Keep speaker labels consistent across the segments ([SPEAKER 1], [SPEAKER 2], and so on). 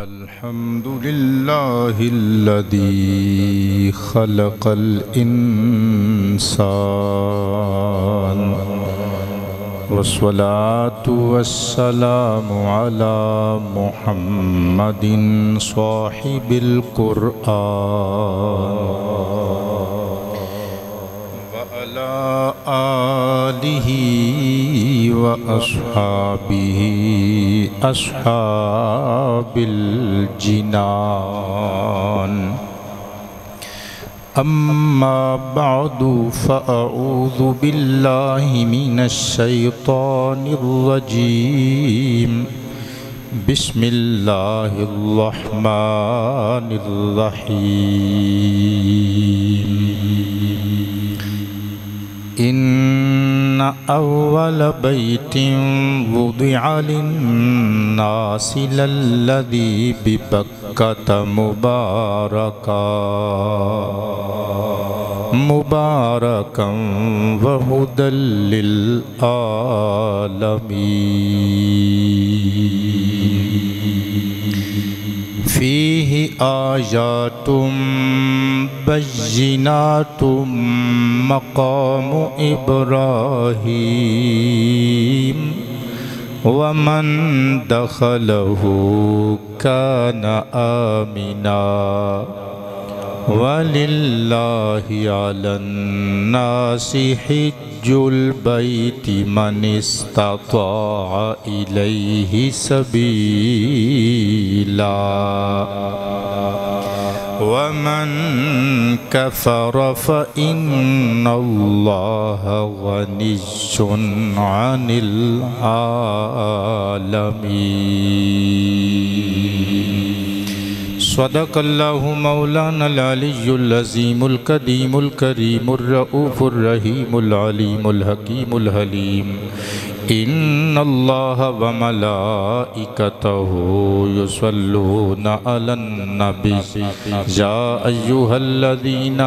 [SPEAKER 1] الحمد لله الذي خلق الإنسان والصلاة والسلام على محمد صاحب القرآن وعلى آله وأصحابه أصحاب الجنان أما بعد فأعوذ بالله من الشيطان الرجيم بسم الله الرحمن الرحيم إن أول بيت وضع للناس للذي ببكة مباركا وهدى للعالمين فيه آيات بينات مقام إبراهيم ومن دخله كان آمنا ولله على الناس حج البيت من استطاع إليه سبيلا ومن كفر فإن الله غني عن العالمين صدق الله مولانا العلي العظيم القديم الكريم الرؤوف الرحيم العليم الحكيم الحليم إن الله وملائكته يصلون على النبي يا أيها الذين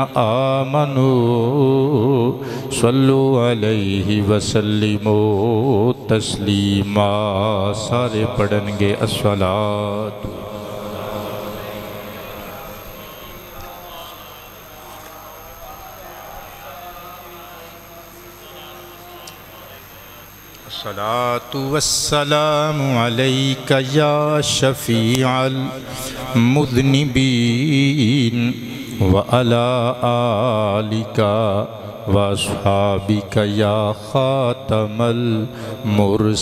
[SPEAKER 1] آمنوا صلوا عليه وسلموا تسليما سارے پڑھن گے الصلاۃ الصلاة والسلام عليك يا شفيع المذنبين وعلى آلك وأصحابك يا خاتم المرسلين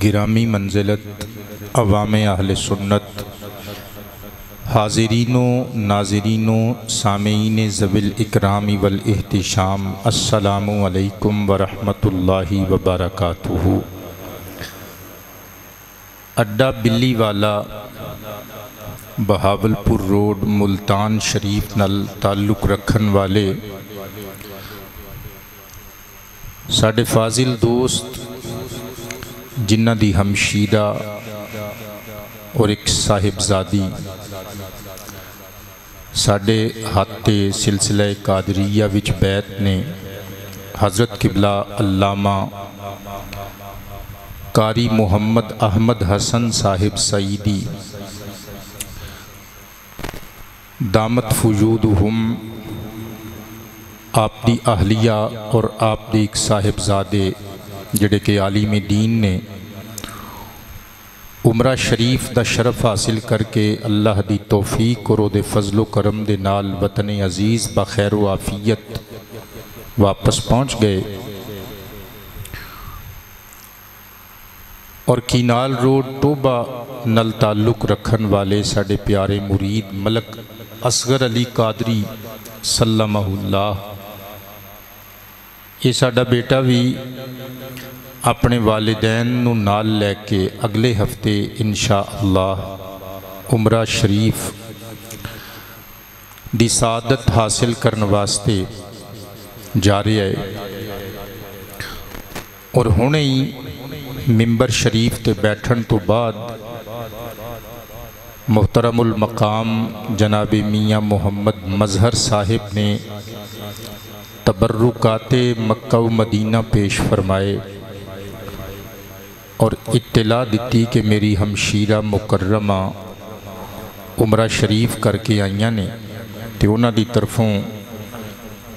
[SPEAKER 1] گرامی منزلت عوام اہل سنت حاضرین و ناظرین و سامعین ذوی الاکرام والاحتشام السلام علیکم ورحمۃ اللہ وبرکاتہ۔ اڈا بلی والا بہاولپور روڈ ملتان شریف نال تعلق رکھن والے ساڈے فاضل دوست جنہ دی ہمشیرہ اور ایک صاحبزادی ساڈے ہاتھے سلسلہ قادریہ وچ بیعت نے حضرت قبلہ علامہ قاری محمد احمد حسن صاحب سعیدی دامت فجودہم آپ دی اہلیہ اور آپ دی ایک صاحبزادے جڑے کہ عالم دین نے عمرہ شریف دا شرف حاصل کر کے اللہ دی توفیق اور دے فضل و کرم دے نال وطن عزیز بخیر و عافیت واپس پہنچ گئے اور کینال روڈ ٹوبہ نال تعلق رکھن والے ساڑے پیارے مرید ملک اصغر علی قادری سلمہ اللہ یہ ساڑا بیٹا بھی اپنے والدین نو نال لے کے اگلے ہفتے انشاءاللہ عمرہ شریف دی سعادت حاصل کرنے واسطے جا رہے ہے اور ہونے ہی ممبر شریف تے بیٹھن تو بعد محترم المقام جناب میاں محمد مظہر صاحب نے تبرکات مکہ و مدینہ پیش فرمائے اور اطلاع دیتی کہ میری ہمشیرہ مکرمہ عمرہ شریف کر کے آئیاں نے تے انہاں دی طرفوں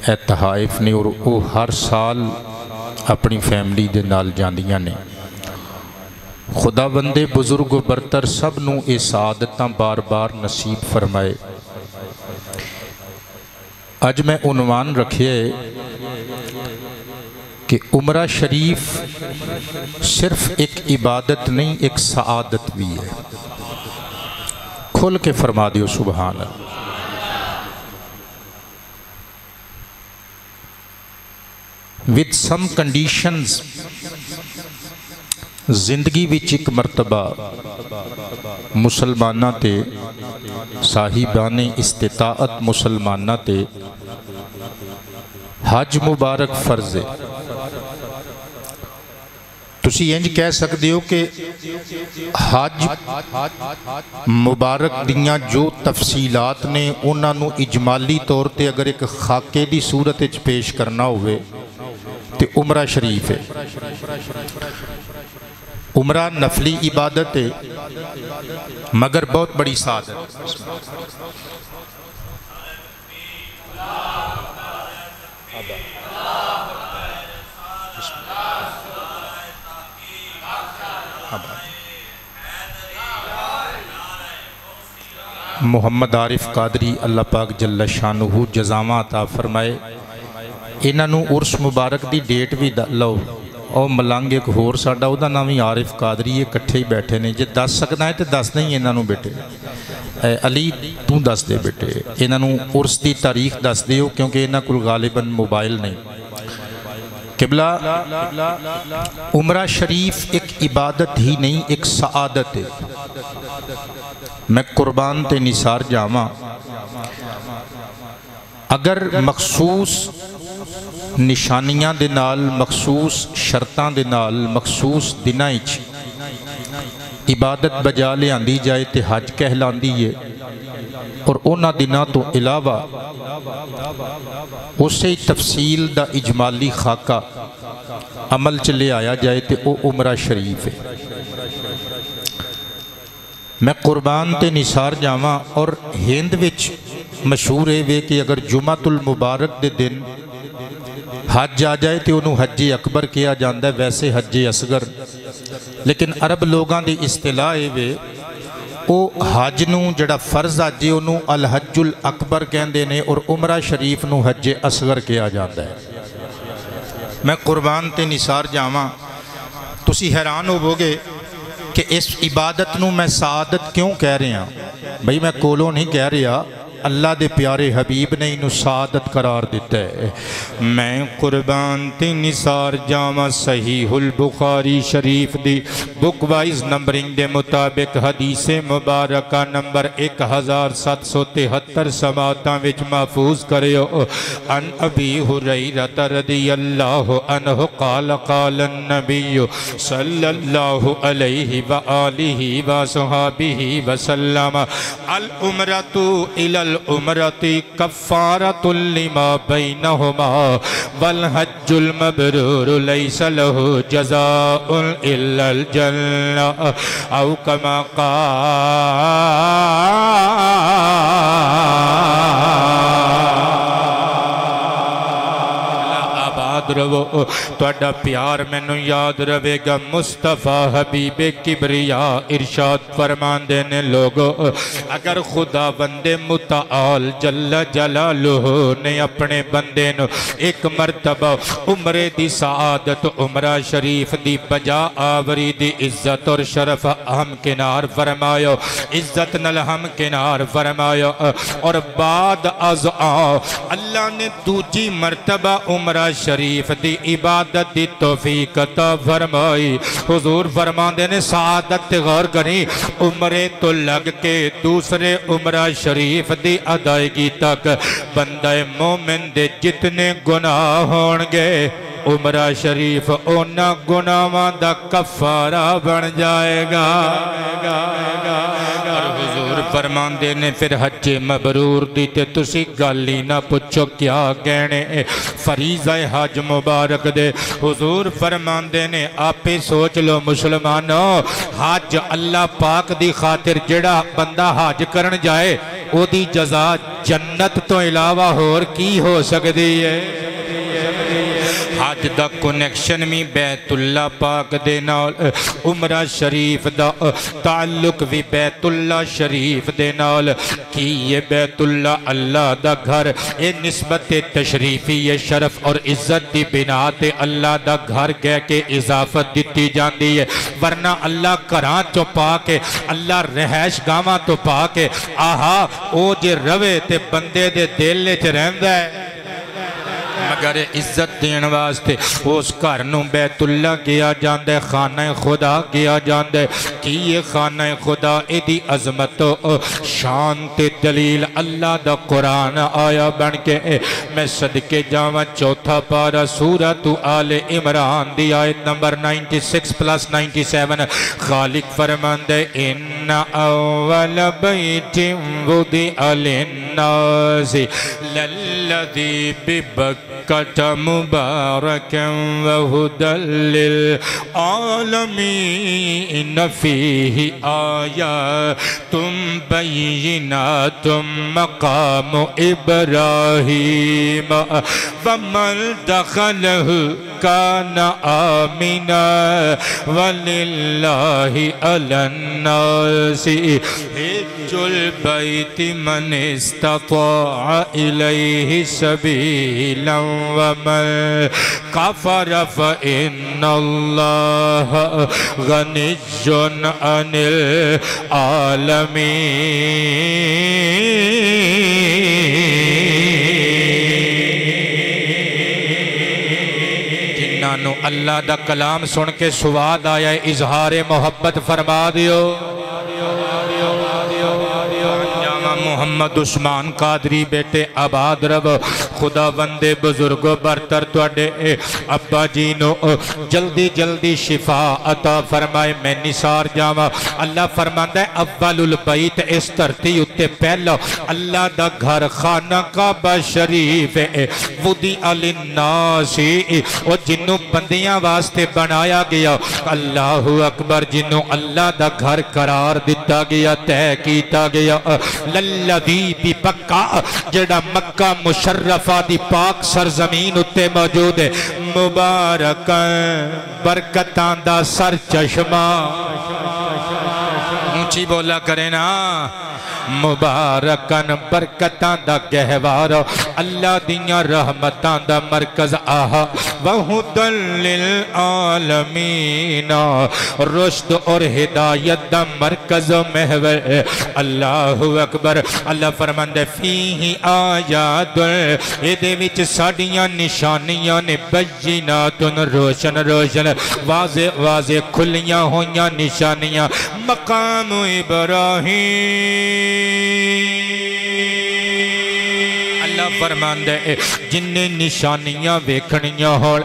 [SPEAKER 1] اے تحائف نے اور وہ ہر سال اپنی فیملی دے نال جاندیاں نے۔ خدا بندے بزرگ و برتر سب نو اے سعادتاں بار بار نصیب فرمائے۔ اج میں عنوان رکھے کہ عمرہ شریف صرف ایک عبادت نہیں، ایک سعادت بھی ہے۔ کھول کے فرما دیو سبحان اللہ۔ with some conditions زندگی وچ ایک مرتبہ مسلمانہ تے صاحبان استطاعت مسلمانہ تے حج مبارک فرض ہے۔ تسی انج کہہ سکتے ہو کہ حج مبارک دیاں جو تفصیلات نے انہاں نو اجمالی طور تے اگر ایک خاکے دی صورت وچ پیش کرنا ہوئے تے عمرہ شریف ہے۔ عمرہ نفلی عبادت ہے مگر بہت بڑی سعادت۔ محمد عارف قادری اللہ پاک جل شانہ جزامہ عطا فرمائے۔ انہاں نو عرس مبارک دی ڈیٹ بھی لو، او ملانگ ایک ہور ساڈا او دا نامی عارف قادری، یہ کٹھے ہی بیٹھے نے، جے دس سکنا ہے تو دس نہیں انہاں نو بیٹے۔ اے علی تو دس دے بیٹے، انہاں نو عرس دی تاریخ دس دیو کیونکہ انہاں کل غالباً موبائل نہیں۔ قبلہ عمرہ شریف ایک عبادت ہی نہیں، ایک سعادت ہے۔ میں قربان تے نثار جاواں، اگر مخصوص نشانیاں دے نال، مخصوص شرطاں دے نال، مخصوص دناں وچ عبادت بجا لے آندی جائے تے حج کہلاندی ہے، اور انہاں دناں تو علاوہ اسے تفصیل دا اجمالی خاکہ عمل چلے آیا جائے تے او عمرہ شریف ہے۔ میں قربان تے نثار جاواں، اور ہند وچ مشہور ہے وے کہ اگر جمعۃ المبارک دے دن حج آ جائے تو انہوں حج اکبر کیا جاندہ ہے، ویسے حج اصغر، لیکن عرب لوگاں دی اصطلاح ہے وے او حج نو جڑا فرض آجے انہوں الحج الاکبر کہندے نے، اور عمرہ شریف نو حج اصغر کیا جاندہ ہے۔ میں قربان تے نثار جاواں، تسی حیران ہو گے کہ اس عبادت نو میں سعادت کیوں کہہ رہے ہیں؟ بھئی میں کولوں نہیں کہہ رہا، اللہ دے پیارے حبیب نے انہوں سعادت قرار دیتا ہے۔ میں قربان تے نثار جاواں، صحیح البخاری شریف دی بک وائز نمبرنگ دے مطابق حدیث مبارکہ نمبر 1773 سماعتاں وچ محفوظ کریو۔ ان ابی ہریرہ رضی اللہ عنہ قال قال النبی صلی اللہ علیہ وآلہ وصحبہ وسلم العمرۃ الی العمرۃ کفارۃ لما بینہما والحج المبرور لیس لہ جزاء الا الجنہ او کما قال رو توڑا پیار مینو یاد روے گا مصطفیٰ حبیب کبریاء ارشاد فرمان دینے لوگو، اگر خدا بندے متعال جل جلالہ نے اپنے بندے نو ایک مرتبہ عمرے دی سعادت عمرہ شریف دی بجا آوری دی عزت اور شرف ہم کنار فرمایا، عزت نل ہم کنار فرمایا، اور بعد از اللہ نے دوجی مرتبہ عمرہ شریف دی عبادت دی توفیق عطا فرمائی۔ حضور فرماندے نے سعادت غور کریں، عمرے تو لگ کے دوسرے عمرہ شریف دی ادائیگی تک بندہ مومن دے جتنے گناہ ہونگے عمرہ شریف اونا گناہاں دا کفارہ بن جائے گا۔ اور حضور فرماندے نے پھر حج مبرور دی تے تسی گالی نہ پوچھو کیا کہنے فریضہ حج مبارک دے حضور فرماندے نے آپے سوچ لو مسلمانوں حج اللہ پاک دی خاطر جڑا بندہ حج کرن جائے او دی جزا جنت تو علاوہ ہور کی ہو سکتی ہے حج دا کنیکشن میں بیت اللہ پاک دے نال عمرہ شریف دا تعلق بھی بیت اللہ شریف دے نال کی یہ بیت اللہ اللہ دا گھر اے نسبت تشریفی یہ شرف اور عزت دی بنا تے اللہ دا گھر کہہ کے اضافت دیتی جاندی ہے ورنہ اللہ کران تو پاکے اللہ رہائش گاواں تو پاکے آہا او جے روے تے بندے دے دل چ رہندا ہے مگر عزت دین واسطے اس گھرنوں بیت اللہ کیا جاندے خانہ خدا کیا جاندے کہ یہ خانہ خدا ایدی عظمت و شان تے دلیل اللہ دا قرآن آیا بن کے میں صدقے جاواں چوتھا پارا سورۃ آل عمران دی آیت نمبر 96+97 خالق فرماندے ان اول بیت وضع للناس للذی ببکہ مباركا وهدى للعالمين فيه آيات بينات مقام إبراهيم ومن دخله كان آمنا ولله على الناس حج البيت من استطاع إليه سبيلا ومن كفر فإن الله غني عن العالمين جنانو اللہ دا کلام سن کے سواد آیا اظہار محبت فرما دیو محمد عثمان قادری بیٹے آباد رب خدا بندے بزرگو برتر توڑے ابا جینو جلدی جلدی شفا عطا فرمائے میں نثار جاواں اللہ فرماندہ ہے اول البیت اس دھرتی اتے پہلا اللہ دا گھر خانہ کعبہ شریف ہے وضع للناس وہ جنوں بندیاں واسطے بنایا گیا اللہ اکبر جنوں اللہ دا گھر قرار دیتا گیا طے کیتا گیا للذی ببکہ جڑا مکہ مشرفہ دی پاک سرزمین اتے موجود ہے مبارکاں برکتاں دا سر چشمہ اونچی بولا کرے نا مبارکاں برکتاں دا گہوار اللہ دیاں رحمتاں دا مرکز آہا وَهُدًى لِلْعَالَمِينَ رشد اور ہدایت دا مرکز محور اللہ اکبر اللہ فرماندے فیہ آیات ایدے وچ ساڑیاں نشانیاں نے بینات روشن روشن واضح واضح کھلیاں ہویاں نشانیاں مقام ابراہیم اللہ فرماندے جنہیں نشانیاں ویکھنیاں ہو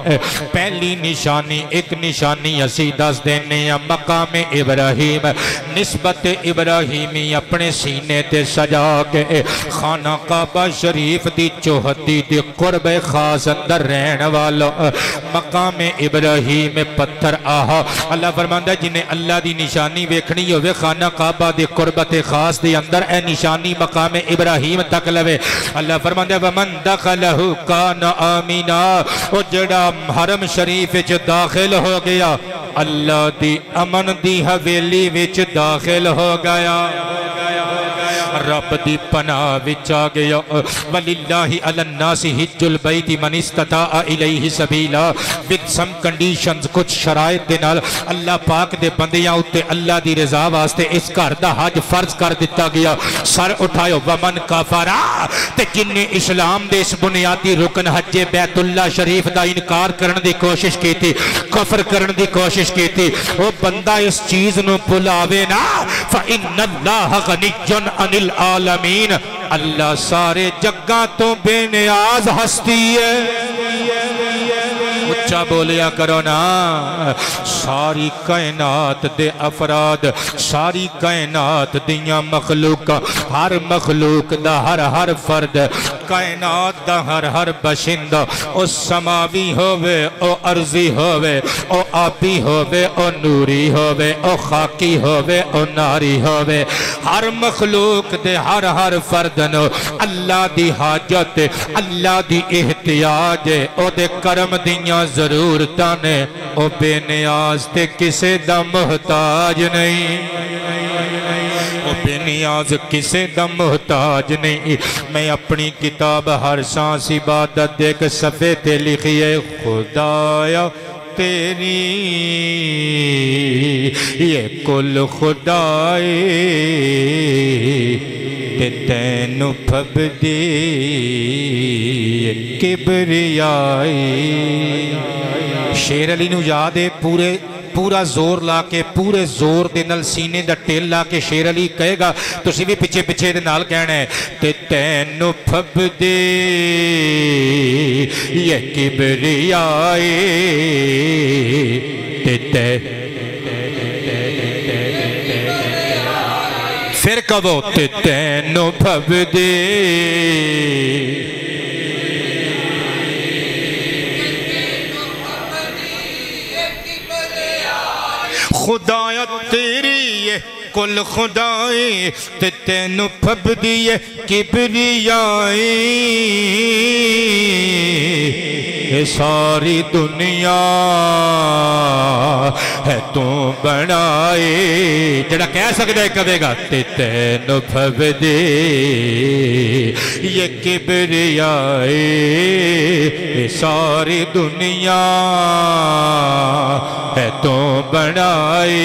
[SPEAKER 1] پہلی نشانی ایک نشانی اسی دس دینے مقام ابراہیم نسبت ابراہیمی اپنے سینے تے سجا کے خانہ کعبہ شریف دی چوہتی دی قرب خاص اندر رہن والا مقام ابراہیم پتھر آہا اللہ فرماندہ جنہیں اللہ دی نشانی ویکھنی ہوئے خانہ کعبہ دی قربت خاص دی اندر اے نشانی مقام ابراہیم تک لوے اللہ فرماندہ ومن دخلہ کان آمینہ وہ جڑا حرم شریف وچ داخل ہو گیا اللہ دی امن دی حویلی وچ داخل ہو گیا رب دی پناہ وچ آ گیا وَلِلَّهِ عَلَى النَّاسِ حِجُّ الْبَيْتِ مَنِ اسْتَطَاعَ إِلَيْهِ سَبِيلًا with some conditions کچھ شرائط دے نال اللہ پاک دے بندیاں اتے اللہ دی رضا واسطے اس گھر دا حج فرض کر دیتا گیا سر اٹھائیو وَمَنْ كَفَرَا تے جن نے اسلام دے اس بنیادی رکن حج بیت اللہ شریف دا انکار کرن دی کوشش کی تھی کفر کرن دی کوشش کی تھی وہ بندہ اس چیز نو بلاوے نا فَإِنَّ اللَّهَ غَنِيٌّ عَنِ العالمین اللہ سارے جگہ تو بے نیاز ہستی ہے اچھا بولیا کرو نا ساری کائنات دے افراد ساری کائنات دیاں مخلوق ہر مخلوق دا ہر فرد کائنات دا ہر بشندہ او سماوی ہووے او ارضی ہووے او آبی ہووے او نوری ہووے او خاکی ہووے او ناری ہووے ہر مخلوق دے ہر فرد نو اللہ دی حاجت اللہ دی احتیاج او دے کرم دیاں ضرورتاں نے او بے نیاز تے کسے دا محتاج نہیں او بے نیاز کسے دا محتاج نہیں میں اپنی کتاب ہر سانس عبادت دیکھ صفحے تے لکھیے خدایا تیری یہ کل خدائی تے تینو پھب دی کبریائی شیر علی نو یاد ہے پورا زور لا کے پورے زور دے نال سینے دا ٹیل لا کے شیر علی کہے گا تو سی بھی پچھے دے نال کہنا ہے تے تینو پھب دے یہ کبریائی تے پھر کہو تے تینو پھب دے خدایا تیری یہ کل خدائی تے تینو پھب دی کبریائی یہ ساری دنیا ہے تو بنائی جڑا کہہ سکتا ہے کہے گا تے تینو پھب دی یہ کبریائی یہ ساری دنیا ہے تو بنائی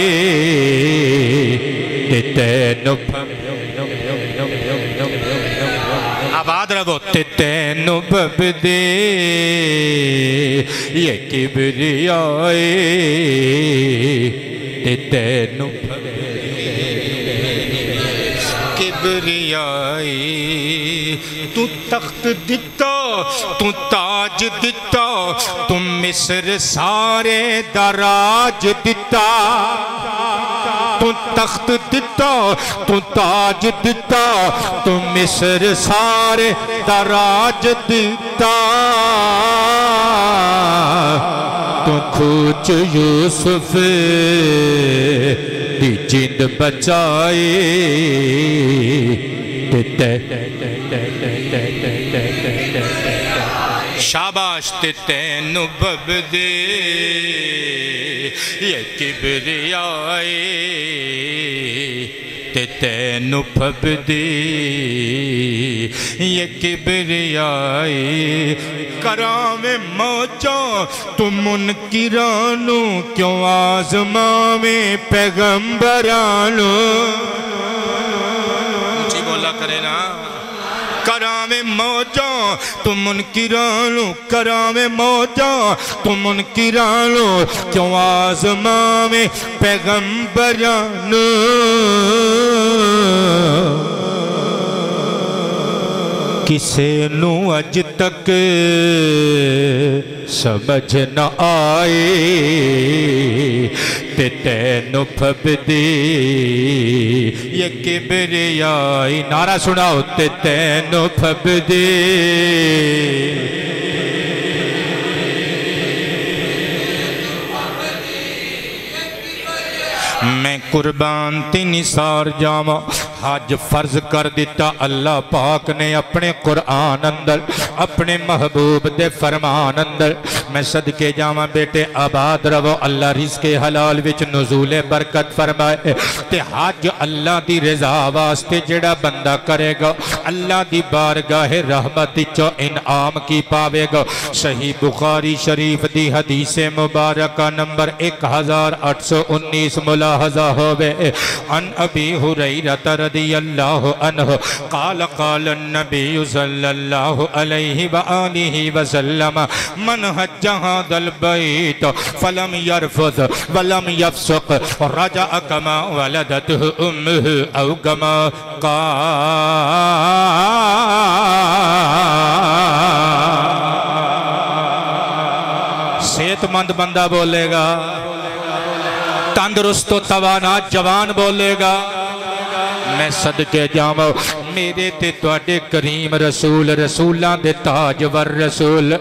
[SPEAKER 1] تے تینو آباد رہو تے تینو پھب دے یہ کبریائی تے تینو پھب دے کبریائی تو تخت دیتا تو تاج دیتا تو مصر سارے دراج دیتا تو تخت دیتا تو تاج دیتا تو مصر سارے دراج دیتا تو کھوچ یوسف دی جند بچائی شاباش تے تینو پھب دے یہ کبریائی تے تینو پھب دے یہ کبریائی کرام موجوں تو منکرانو کیوں آزماویں پیغمبرانو اونچی بولا کرے نا کرام موجوں تو منکرانو کرام موجوں تو منکرانو کیوں آزماویں پیغمبرانو کسے نو اج تک سمجھ نہ آئے تے تینو پھب دے یہ کبریائی نعرہ سناؤ تے تینو پھب دے میں قربان تے نثار جاواں حج فرض کر دیتا اللہ پاک نے اپنے قرآن اندر اپنے محبوب دے فرمان اندر میں صدقے جاواں بیٹے آباد رہو اللہ رزق حلال وچ نزول برکت فرمائے تے حج اللہ دی رضا واسطے جڑا بندہ کرے گا اللہ دی بارگاہ رحمت چو انعام کی پاوے گا صحیح بخاری شریف دی حدیث مبارکہ نمبر 1819 ملاحظہ ہوئے ان ابی حریرہ رضی اللہ عنہ قال قال النبی صلی اللہ علیہ وآلہ وسلم من حج هذا البيت فلم يرفث ولم يفسق رجع كما ولدته امه او كما قال صحت صحت مند بندہ بولے گا، تندرست و توانا جوان بولے گا، میں صدقے جاواں میرے تے تواڈے کریم رسول رسولاں دے تاجور رسول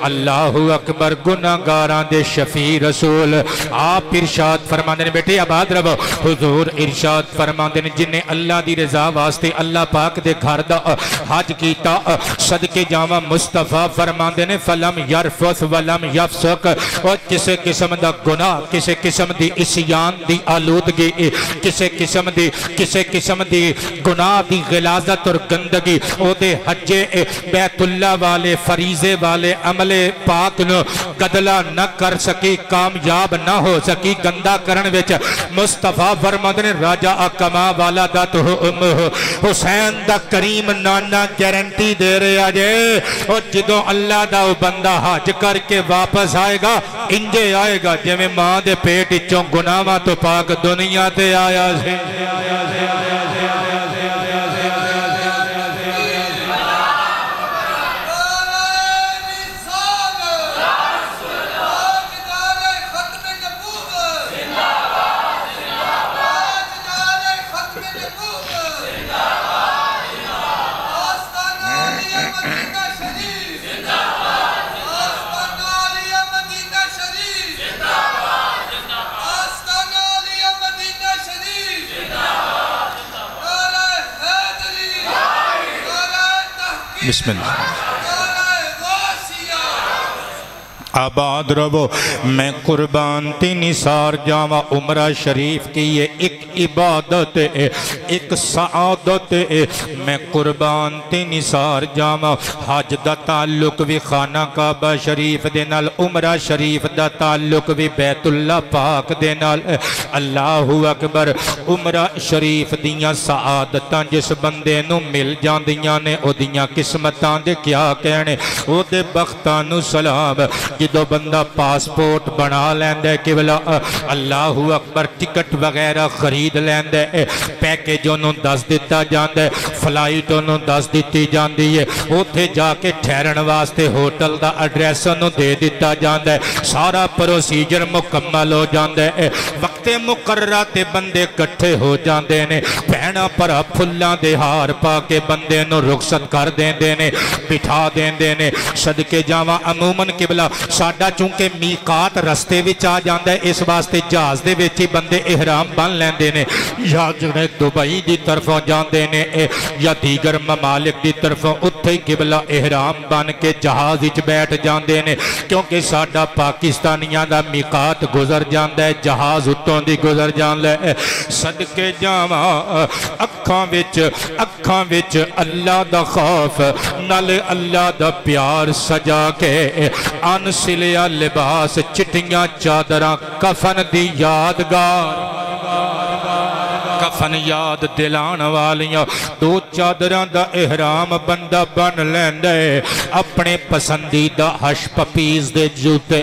[SPEAKER 1] اللہ اکبر گناہگاراں دے شفیع رسول آپ ارشاد فرماندے نے بیٹے آباد رہو حضور ارشاد فرماندے نے جنہیں اللہ دی رضا واسطے اللہ پاک دے گھر دا حج کیتا صدقے جاواں مصطفیٰ فرماندے نے فلم یرفث ولم یفسق اور کسے قسم دا گناہ کسے قسم دی عصیان دی آلودگی کسے قسم دی گناہ دی غلاظت اور گندگی او دے حج بیت اللہ والے فریضے والے عمل پاک نو گدلا نہ کر سکی کامیاب نہ ہو سکی گندہ کرن وچ مصطفیٰ فرماندے نے راجہ کما والدت حسین دا کریم نانا گارنٹی دے رہے آجے اور جدوں اللہ دا بندہ حج کر کے واپس آئے گا انجے آئے گا جویں ماں دے پیٹ وچوں گناہاں تو پاک دنیا تے آیا سے بسم اللہ آباد رہو میں قربان تی نثار جاواں عمرہ شریف کی یہ ایک عبادت ہے ایک سعادت ہے میں قربان تی نثار جاواں حج دا تعلق بھی خانہ کعبہ شریف دے نال عمرہ شریف دا تعلق بھی بیت اللہ پاک دے نال اللہ اکبر عمرہ شریف دیاں سعادتاں جس بندے نو مل جاندیاں نے او دیاں قسمتاں دے کیا کہنے او دے بختانو سلام جدو بندہ پاسپورٹ بنا لیندے قبلہ اللہ اکبر ٹکٹ وغیرہ خرید لیندے پیکیج انہوں دس دیتا جاندے فلائٹ انہوں دس دیتی جاندی ہے اوتھے جا کے ٹھہرن واسطے ہوٹل دا ایڈریس انہوں دے دیتا جاندے سارا پروسیجر مکمل ہو جاندے وقت مقررہ تے بندے کٹھے ہو جاندے نے پہنا پرا پھلاں دے ہار پا کے بندے نو رخصت کر دیں دے نے بٹھا دیں دے نے صدقے جاواں عموماً قبلہ ساڈا چونکہ میقات رستے وچ آ جاندا ہے اس واسطے جہاز دے وچ ہی بندے احرام بن لیندے نے یا جڑے دبئی دی طرفوں جاندے نے یا دیگر ممالک دی طرفوں اتھے قبلہ احرام بن کے جہاز وچ بیٹھ جاندے نے کیونکہ ساڈا پاکستانیاں دا میقات گزر جاندا ہے جہاز اتوں دی گزر جاندا ہے صدقے جاواں اکھاں وچ اللہ دا خوف نال اللہ دا پیار سجا کے ان سلیا لباس چٹیاں چادراں کفن دی یادگار کفن یاد دلان والیاں دو چادراں دا احرام بندہ بن لیندے اپنے پسندیدہ ہش پپیز دے جوتے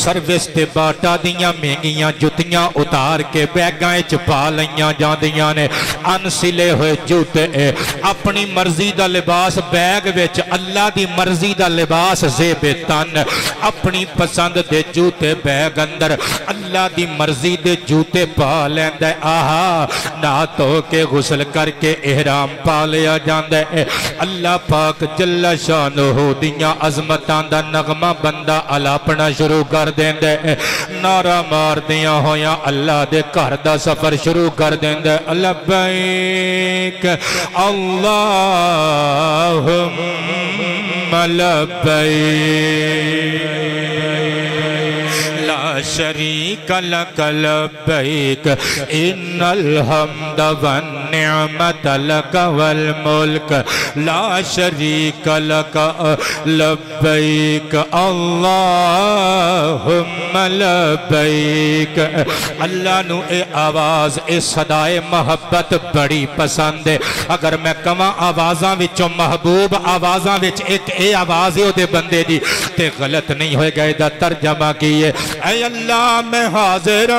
[SPEAKER 1] سروس تے باٹا دیاں مہنگیاں جتیاں اتار کے بیگاں چپا لیاں جاندیاں نے ان سلے ہوئے جوتے اپنی مرضی دا لباس بیگ وچ اللہ دی مرضی دا لباس زیب تن اپنی پسند دے جوتے بیگ اندر اللہ دی مرضی دے جوتے پا لیندے آہا نہ تو کے غسل کر کے احرام پا لیا جاندے اللہ پاک جل شانہ دیاں عظمتاں دا نغمہ بندہ الاپنا شروع کر دیندے نعرہ مار دیاں ہویاں اللہ دے گھر دا سفر شروع کر دیندے لبیک اللہم لبیک لا شریک لک لبیک ان الحمد والنعمت لک والملک لا شریک لک لبیک اللہم لبیک اللہ نو اے آواز اے صدائے محبت بڑی پسند ہے اگر میں کما آوازاں وچوں محبوب آوازاں وچ ایک اے آواز ہے دے بندے دی تے غلط نہیں ہوئے گئے دا ترجمہ کیے اے اللہ میں حاضر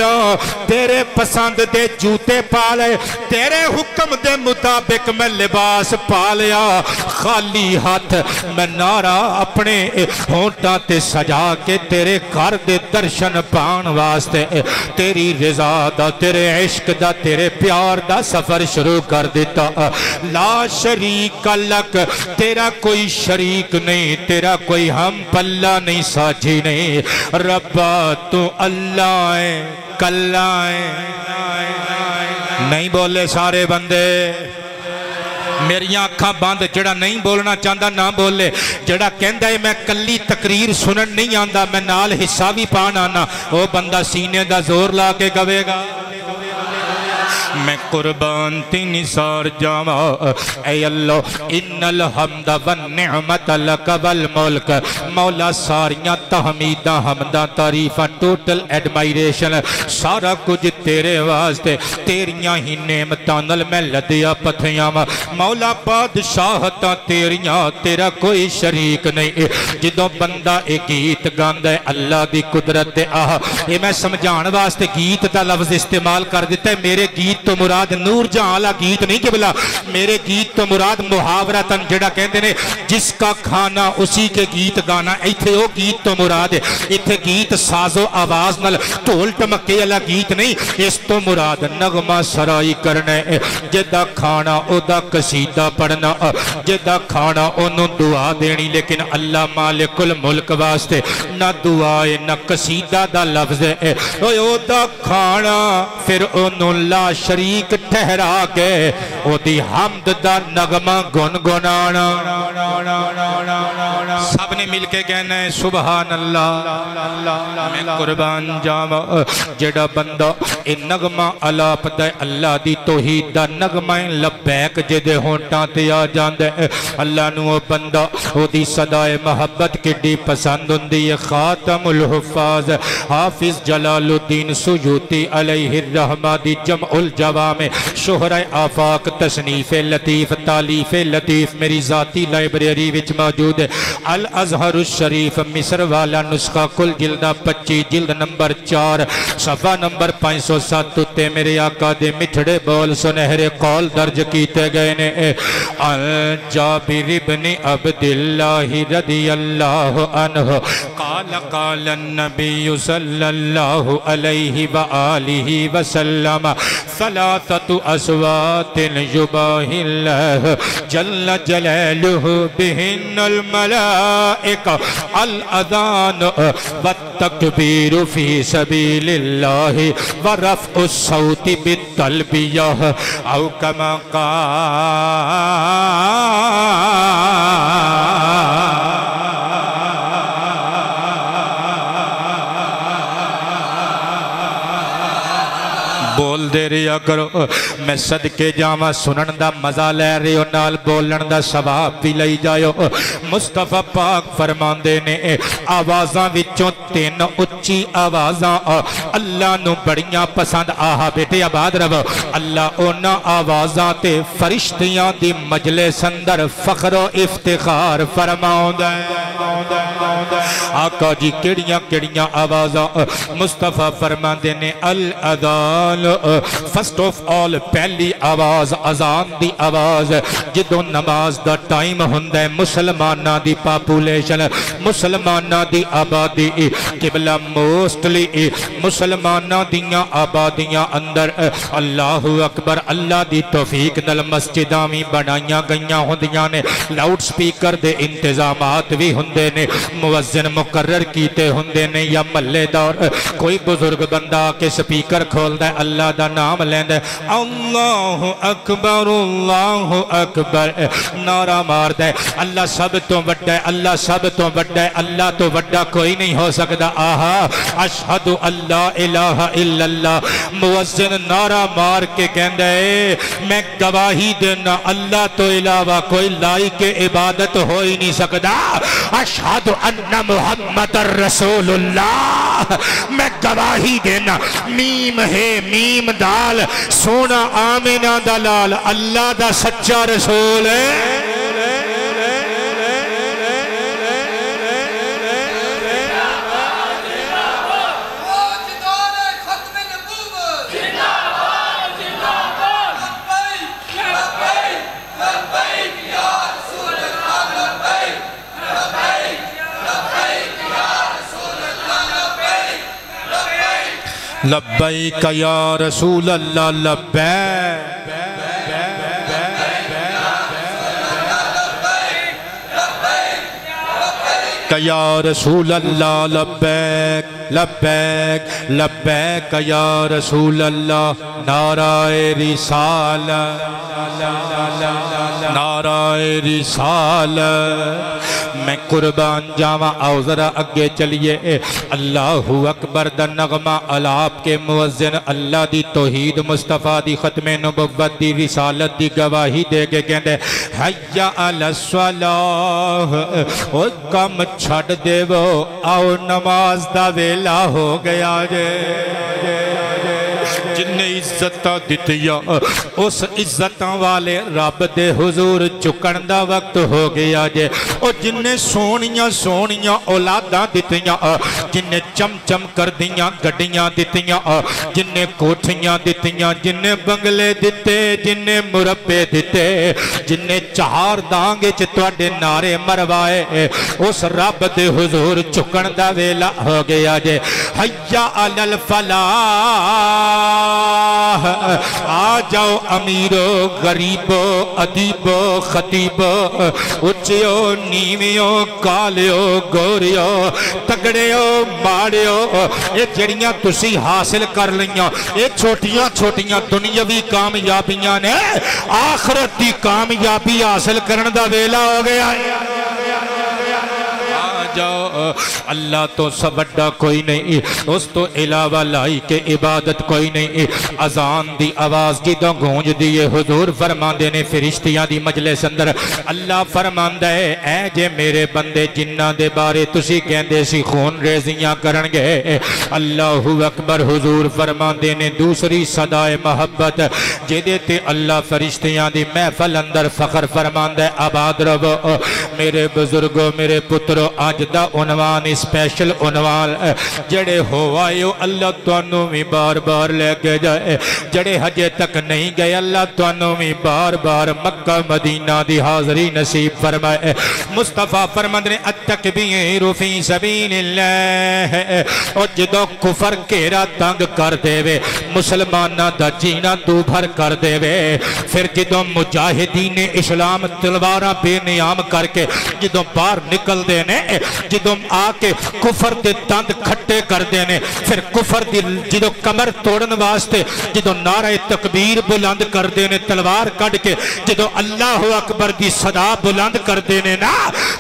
[SPEAKER 1] ہوں تیرے پسند دے جوتے کپڑے پا لے تیرے حکم دے مطابق میں لباس پا لیا خالی ہاتھ میں نعرہ اپنے ہونٹاں تے سجا کے تیرے گھر دے درشن پان واسطے تیری رضا دا تیرے عشق دا تیرے پیار دا سفر شروع کر دیتا لا شریک لک تیرا کوئی شریک نہیں تیرا کوئی ہم پلہ نہیں ساجی نہیں ربا تو اللہ ہے کلہ ہے نہیں بولے سارے بندے میری آنکھاں بند جڑا نہیں بولنا چاہتا نہ بولے جڑا کہندا ہے میں کلی تقریر سنن نہیں آندا میں نال حصہ بھی پان آنا وہ بندہ سینے دا زور لا کے گوے گا میں قربان تی نثار جاما اے اللہ ان الحمد والنعمت لک والملک مولا ساریاں تحمیدہ حمدہ تعریفہ ٹوٹل ایڈمائریشن سارا کچھ تیرے واسطے تیریاں ہی نعمتاں نل میں لدیا پتھیاں مولا بادشاہتاں تیریاں تیرا کوئی شریک نہیں جدوں بندہ ایک گیت گاندہ ہے اللہ دی قدرت دے یہ میں سمجھان واسطے گیت دا لفظ استعمال کر دیتا ہے میرے گیت تو مراد نور جہاں گیت نہیں قبلہ میرے گیت تو مراد محاورتاً جڑا کہندے نے جس کا کھانا اسی کے گیت گانا ایتھے وہ گیت تو مراد ہے ایتھے گیت ساز و آواز نل ٹول ٹمکے والا گیت نہیں اس تو مراد نغمہ سرائی کرنے جدا کھانا او دا قصیدہ پڑھنا جدا کھانا انہوں دعا دینی لیکن اللہ مالک الملک واسطے نہ دعائے نہ قصیدہ دا لفظ ہے او دا کھانا پھر انہوں لا شریک ٹھہرا کے او دی حمد دا نغمہ گن گنانا سب نے مل کے کہنا ہے سبحان اللہ میں قربان جاوا جڑا بندہ ان نغمہ علاپ دے اللہ دی توحید دا نغمہ لبیک جدے ہونٹاں تے آ جاندے اللہ نو بندہ او دی صدائے محبت کڈی پسند ہوندی ہے خاتم الحفاظ حافظ جلال الدین سیوطی علیہ الرحمہ دی جمع الجوامع شہرہ آفاق تصنیف لطیف تالیف لطیف میری ذاتی لائبریری وچ موجود ہے الازہر الشریف مصر والا نسخہ کل جلدہ 25 جلد نمبر 4 صفحہ نمبر 507 تے میرے آقا دے مٹھڑے بول سنہرے قول درج کیتے گئے نے جابر ابن عبداللہ رضی اللہ عنہ قال قال النبی صلی اللہ علیہ وآلہ وسلم ثلاثة أصوات يباهي الله جل جلاله بهن الملائكة الأذان والتكبير في سبيل الله ورفع الصوت بالتلبية أو كما بول دے رہا کرو میں صدقے جاواں سنن دا مزہ لے رہے ہو نال بولن دا ثواب بھی لئی جائیو مصطفیٰ پاک فرماندے نے آوازاں وچوں 3 اچھی آوازاں اللہ نو بڑیاں پسند آہا بیٹے آباد رہو اللہ اونا آوازاں تے فرشتیاں دی مجلس اندر فخر و افتخار فرماؤں آقا جی کڑیاں آوازاں مصطفیٰ فرماندے نے الاذان فرسٹ آف آل پہلی آواز اذان دی آواز جدو نماز دا ٹائم ہوندہ مسلمانہ دی پاپولیشن مسلمانہ دی آبادی قبلہ موسٹلی مسلمانہ دیاں آبادیاں اندر اللہ اکبر اللہ دی توفیق نل مسجداں بھی بنائیاں گئیاں ہوندیاں نے لاؤڈ سپیکر دے انتظامات بھی ہوندے نے موزن مقرر کیتے ہوندے نے یا ملے دور کوئی بزرگ بندہ کے سپیکر کھول دے اللہ دا نام لیندے اللہ اکبر نعرہ مار دے اللہ سب تو بڑا ہے اللہ سب تو بڑا ہے اللہ تو بڑا کوئی نہیں ہو سکتا آہا اشہد اللہ الہ الا اللہ موزن نعرہ مار کے کہندے میں گواہی دینا اللہ تو علاوہ کوئی لائق عبادت ہو ہی نہیں سکتا اشہد ان محمد رسول اللہ میں گواہی دینا میم ہے میم دال سونا آمینہ دلال اللہ دا سچا رسول ہے لبیک یا رسول اللہ لبیک یا رسول اللہ لبیک لبیک لبیک یا رسول اللہ نعرہ رسالت نعرہ رسالت میں قربان جاواں آؤ ذرا اگے چلیے اللہ اکبر دا نغمہ الاپ کے مؤذن اللہ دی توحید مصطفیٰ دی ختم نبوت دی رسالت دی گواہی دے کے کہندے حی علی الصلاۃ او کم چھڑ دے وہ آؤ نماز دا ویلا ہو گیا جے جن عزتاں دتیاں اس عزتاں والے رب دے حضور چکن دا وقت ہو گیا جے او جن سونیاں سونیاں اولاداں دتیاں جن چم چم کر دیاں گڈیاں دتیاں جن کوٹھیاں دتیاں جن بنگلے دتے جن مربے دتے جن چہار دانگے چ تواڈے نعرے مروائے اس رب دے حضور چکن دا ویلا ہو گیا جے حی علی الفلاح آ جاؤ امیرو غریبو ادیبو خطیبو اچھیو نیویو کالیو گوریو تگڑیو ماڑیو یہ جڑیاں تسی حاصل کر لیاں یہ چھوٹیاں چھوٹیاں دنیاوی کامیابیاں نے آخرت دی کامیابی حاصل کرن دا ویلا ہو گیا جاؤ اللہ تو سبڈا کوئی نہیں اس تو علاوہ لائی کے عبادت کوئی نہیں اذان دی آواز جدوں گونج دیئے حضور فرمان دینے فرشتیاں دی مجلس اندر اللہ فرمان دے اے جے میرے بندے جنہ دے بارے تسی کہندے سی خون ریزیاں کرنگے اللہ اکبر حضور فرمان دینے دوسری صدائے محبت جدے تے اللہ فرشتیاں دی محفل اندر فخر فرمان دے آباد رہو میرے بزرگوں میرے پتروں آج دا عنوان اسپیشل عنوان جڑے ہوائیو اللہ توانوں میں بار بار لے کے جائے جڑے حجے تک نہیں گئے اللہ توانوں میں بار بار مکہ مدینہ دی حاضری نصیب فرمائے مصطفیٰ فرماندنے التکبیر فی سبیل اللہ اور جدو کفر کیرا تنگ کر دے وے مسلمانہ دا جینا دو بھر کر دے وے پھر جدو مجاہدین اسلام تلوارہ بے نیام کر کے جدو بار نکل دینے جدو آکے کفر دے دند کھٹے کر دینے پھر کفر دی جدو کمر توڑن واسطے جدو نعرہ تکبیر بلند کر دینے تلوار کڑ کے جدو اللہ اکبر دی صدا بلند کر دینے نا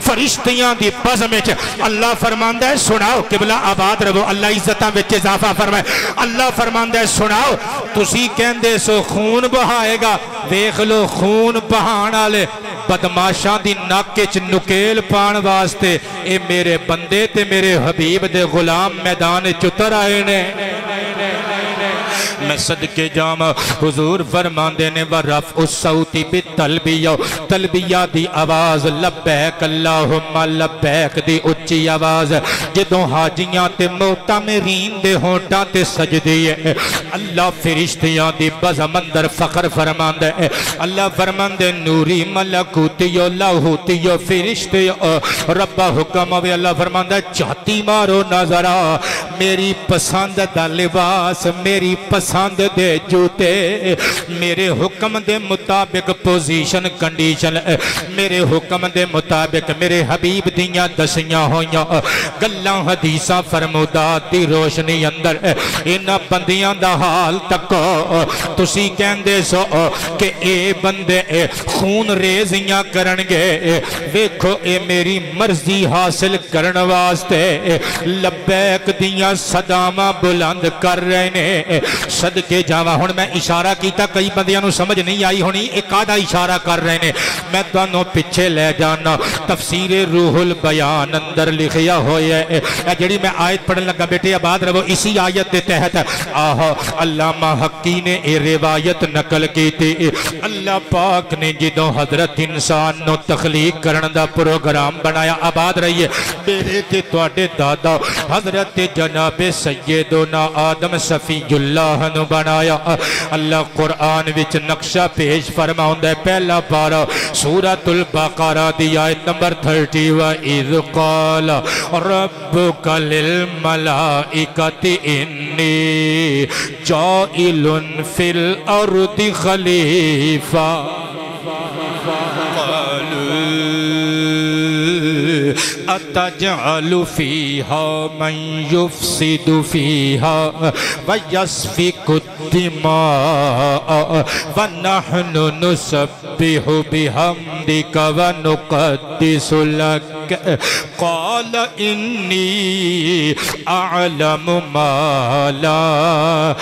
[SPEAKER 1] فرشتیاں دی بزمچ اللہ فرماندہ ہے سناؤ قبلہ آباد رہو اللہ عزتاں وچ اضافہ فرمائے اللہ فرماندہ ہے سناؤ تسی کہندے سو خون بہائے گا ویکھ لو خون بہانا لے بدماشاں دی ناکچ نکیل پان واسطے اے میرے بندے تے میرے حبیب دے غلام میدان چتر آئے نے میں صدقے جام حضور فرمان دینے ورف الصوتی بھی تلبیہ دی آواز لبیک اللہم لبیک دی اچھی آواز جدوں حاجیاں تے موتامرین دے ہونٹاں تے سجدیے اللہ فرشتیاں دی بزمندر فخر فرمان دے اللہ فرمان دے نوری ملکوتیو لاہوتیو فرشتیو رب حکم وی اللہ فرمان دے چاہتی مارو نظرہ میری پسند دا لباس میری پسند دے جوتے میرے حکم دے مطابق پوزیشن کنڈیشن میرے حکم دے مطابق میرے حبیب دیاں دسیاں ہویاں گلاں حدیثاں فرمودات دی روشنی اندر انہاں بندیاں دا حال تکو تسی کہندے سو کہ اے بندے خون ریزیاں کرنگے ویکھو اے میری مرضی حاصل کرن واسطے لبیک دیاں صدامہ بلند کر رہے نے صدقے جاواں ہن میں اشارہ کیتا کئی بندیاں نو سمجھ نہیں آئی ہونی ایک آدھا اشارہ کر رہے نے میں تانوں پیچھے لے جانا تفسیر روح البیان اندر لکھیا ہوئے اے جڑی میں آیت پڑھن لگا بیٹے آباد رہو اسی آیت دے تحت آہو علامہ حقی نے اے روایت نقل کی تھی اللہ پاک نے جدوں حضرت انسان نو تخلیق کرن دا پروگرام بنایا آباد رہیے میرے تے تواڈے دادا حضرت جناب سیدنا آدم صفی اللہ نو بنایا اللہ قرآن وچ نقشہ پیش فرماؤں دے پہلا پارا سورۃ البقرہ دی آیت نمبر 30 وَإِذْ قَالَ رَبِّ ربک للملائکۃ انی جاعل فی الارض خلیفہ اتجعل فیہا من یفسد فیہا ویسفک الدماء ونحن نسبح بحمدک ونقدس لک قال انی اعلم ما لا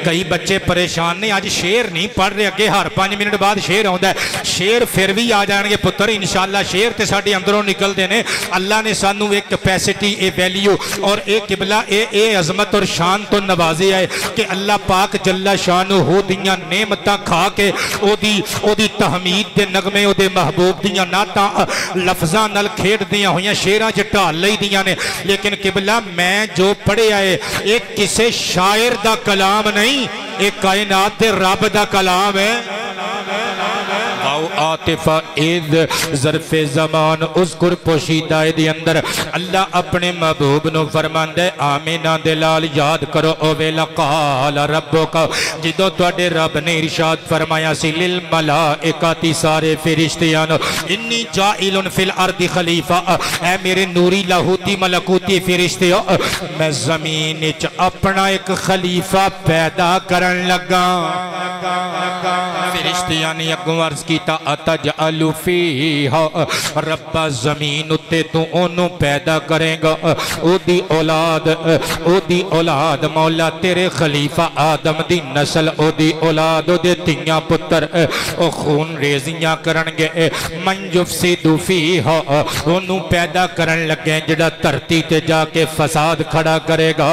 [SPEAKER 1] کئی بچے پریشان نہیں، آج شیر نہیں پڑھ رہے، اگے ہر 5 منٹ بعد شیر آتا ہے، شیر پھر بھی آ جان گے پتر انشاءاللہ، شیر تے ساڑھے اندروں نکل دینے۔ اللہ نے سانو ایک کیپیسٹی، اے ویلیو اور اے قبلہ، اے عظمت اور شان تو نوازے آئے کہ اللہ پاک جلہ شانہ ہو دیاں نعمتاں کھا کے او دی تحمید دے نغمے، او دے محبوب دیاں ناتاں لفظاں نل کھیڑ دیاں ہویاں، شیراں جٹال لئی دیاں نے، لیکن قبلہ میں جو پڑھے آئے ایک کسے شاعر دا کلام نہیں، ایک کائنات دے رب دا کلام ہے۔ او آتفہ اذ ظرف زمان اذکر پوشیدہ دی اندر اللہ اپنے محبوب نو فرماندے آمینہ دلال یاد کرو او ویلا قال ربکا جدو توڑے رب نے ارشاد فرمایا سی للملائکاتی سارے فرشتیانو انی جائل فی الارض خلیفہ، اے میرے نوری لاہوتی ملکوتی فرشتیو میں زمین اچ اپنا ایک خلیفہ پیدا کرن لگا۔ فرشتیانی اگوں عرض کیتا اتجعل فیہا، ربا زمین اتے تو انہوں پیدا کریں گا، او دی اولاد مولا تیرے خلیفہ آدم دی نسل، او دی اولاد او دے تیاں پتر او خون ریزیاں کرنگے، من یفسد فیہا انہوں پیدا کرن لگیں جڑا ترتی تے جا کے فساد کھڑا کرے گا،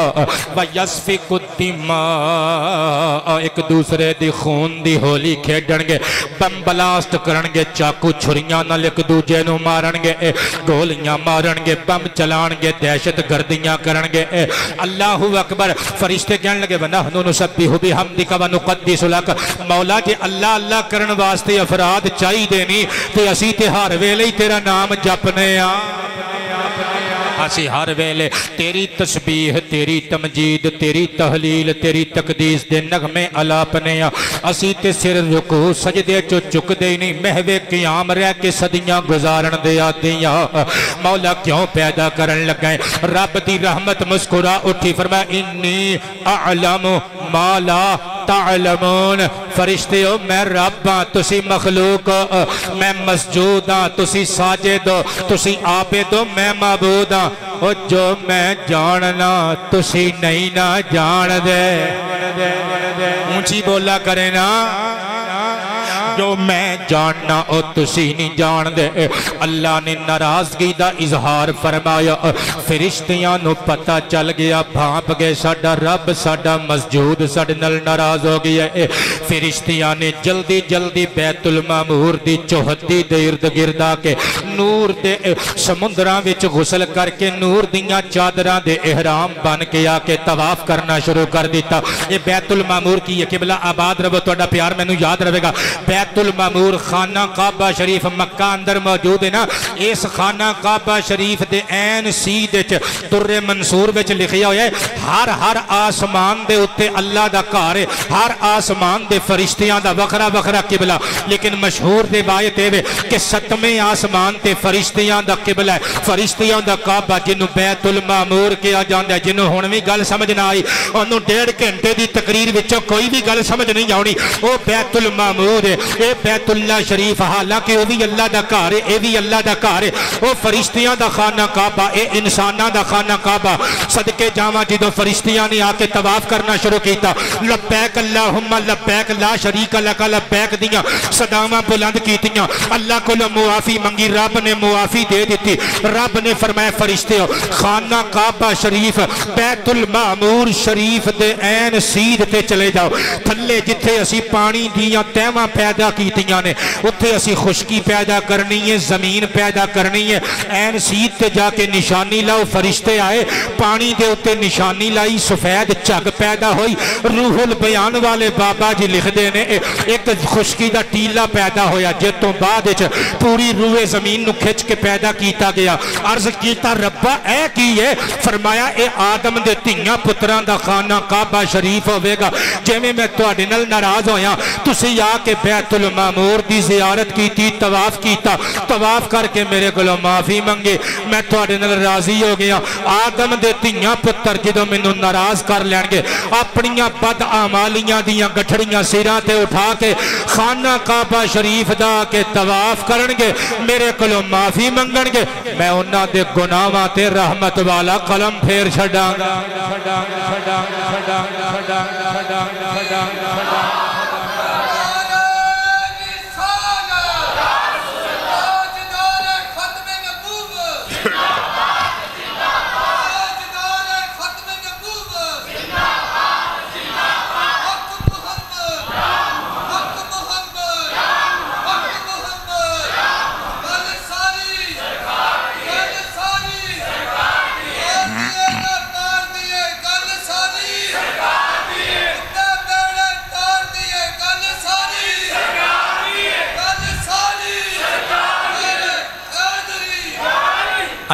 [SPEAKER 1] ویسفک الدماء ایک دوسرے دی خون دی ہولی کھیڑنگے، بم بلاسٹ کرنگے، چاکو چھریاں نہ لک دوجے نو مارنگے، گولیاں مارنگے، بم چلانگے، دہشت گردیاں کرنگے۔ اللہ اکبر، فرشتے کہنے لگے وَنَحْنُ نُسَبِّحُ بِحَمْدِكَ وَنُقَدِّسُ لَكَ، مولا جے اللہ اللہ کرن واسطے افراد چاہی دینی تے اسی تے ہر ویلے تیرا نام جپنے آ، اسی ہر ویلے تیری تسبیح، تیری تمجید، تیری تحلیل، تیری تقدیس دے نغمے الاپنے آ، اسی تے سر رکو سجدے چو چک دے نہیں، محوے قیام رہ کے صدیاں گزارن دے آدیاں۔ مولا کیوں پیدا کرن لگائیں؟ رب دی رحمت مسکرا اٹھی فرمایا انی اعلم ما لا تعلمون، فرشتے ہو میں رب ہاں تسی مخلوق ہو، میں مسجود ہاں تسی ساجد ہو، تسی عابد ہو میں معبود ہاں، اور جو میں جاننا تسی نہیں نہ جان دے، اونچی بولا کرے نا، جو میں جاننا او تسی نہیں جان دے۔ اللہ نے ناراضگی دا اظہار فرمایا، فرشتیاں نو پتہ چل گیا، بھانپ گئے ساڈا رب ساڈا مسجود ساڈے نال ناراض ہو گیا ہے۔ فرشتیاں نے جلدی جلدی بیت المعمور دی چوہدی دے ارد گرد آ کے نور دے سمندراں وچ غسل کر کے نور دیاں چادراں دے احرام بن کے آ کے طواف کرنا شروع کر دیتا۔ یہ بیت المعمور کی یہ قبلہ آباد رہو، تہاڈا پیار مینوں یاد رہے گا۔ بیت المعمور خانہ کعبہ شریف مکہ اندر موجود ہے نا، اس خانہ کعبہ شریف دے این سید در منصور وچ لکھیا ہویا ہے ہر آسمان دے اتے اللہ دا گھر ہے، ہر آسمان دے فرشتیاں دا وکھرا وکھرا قبلہ، لیکن مشہور روایت ہے کہ 7ویں آسمان تے فرشتیاں دا قبلہ ہے، فرشتیاں دا کعبہ جنوں بیت المعمور کیا جاندا ہے۔ جنوں ہن وی گل سمجھ نہ آئی، اونوں 1.5 گھنٹے دی تقریر وچوں کوئی بھی گل سمجھ نہیں آونی، او بیت المعمور ہے، اے بیت اللہ شریف، حالانکہ وہ بھی اللہ دا گھر ہے، اے بھی اللہ دا گھر ہے، وہ فرشتیاں دا خانہ کعبہ، اے انساناں دا خانہ کعبہ۔ صدقے جاواں جدوں فرشتیاں نے آ کے طواف کرنا شروع کیتا، لبیک اللہم لبیک لا شریک لک لبیک دیاں صداواں بلند کیتیاں، اللہ کو معافی منگی، رب نے معافی دے دیتی۔ رب نے فرمایا فرشتیو خانہ کعبہ شریف بیت المعمور شریف دے این سید تے چلے جاؤ، تھلے جتھے اسی پانی دیاں تہواں پیدا پیدا کیتیاں نے اتھے اسی خشکی پیدا کرنی ہے زمین پیدا کرنی ہے این سید تے جا کے نشانی لاؤ فرشتے آئے پانی دے اتے نشانی لائی سفید چگ پیدا ہوئی روح البیان والے بابا جی لکھ دے نے ایک خشکی دا ٹیلا پیدا ہویا جے تو بعد پوری روح زمین نو کھچ کے پیدا کیتا گیا عرض کیتا ربا اے کیے فرمایا اے آدم دے تیاں پتران دا خانہ کعبہ شریف ہوئے گا جے میں توڑے نل ناراض ہویا تسی آ کے بیت المعمور دی زیارت کیتی طواف کیتا طواف کر کے میرے گلو معافی منگے میں توڑے نل راضی ہو گیا آدم دے تیاں پتر جدو میں ناراض کر لینگے اپنیاں بد آمالیاں دیاں گٹھڑیاں سیراتے اٹھا کے خانہ کعبہ شریف دا کے طواف کرنگے میرے گلو معافی منگنگے میں انہاں دے گناہاں تے رحمت والا قلم پھیر چھڑاں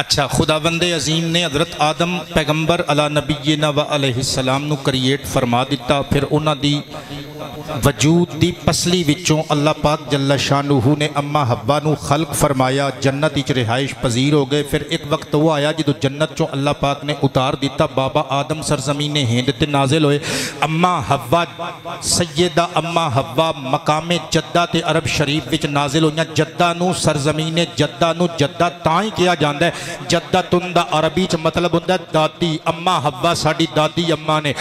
[SPEAKER 1] اچھا خداوند عظیم نے حضرت آدم پیغمبر علی نبینا و علیہ السلام نو کریٹ فرما دیتا پھر انہاں دی وجود دی پسلی وچوں اللہ پاک جل شانہ نے اما حوا نو خلق فرمایا جنت وچ رہائش پذیر ہو گئے پھر ایک وقت وہ آیا جدو جنت چوں اللہ پاک نے اتار دیتا بابا آدم سرزمین ہند تے نازل ہوئے اما حوا سیدہ اما حوا مقام جدہ تے عرب شریف وچ نازل ہوئیاں جدہ نو سرزمین جدہ نو جدہ تائیں کیا جاندہ ہے جدہ تندہ عربی چ مطلب ہوندہ دادی اما حوا ساڑی دادی اما نے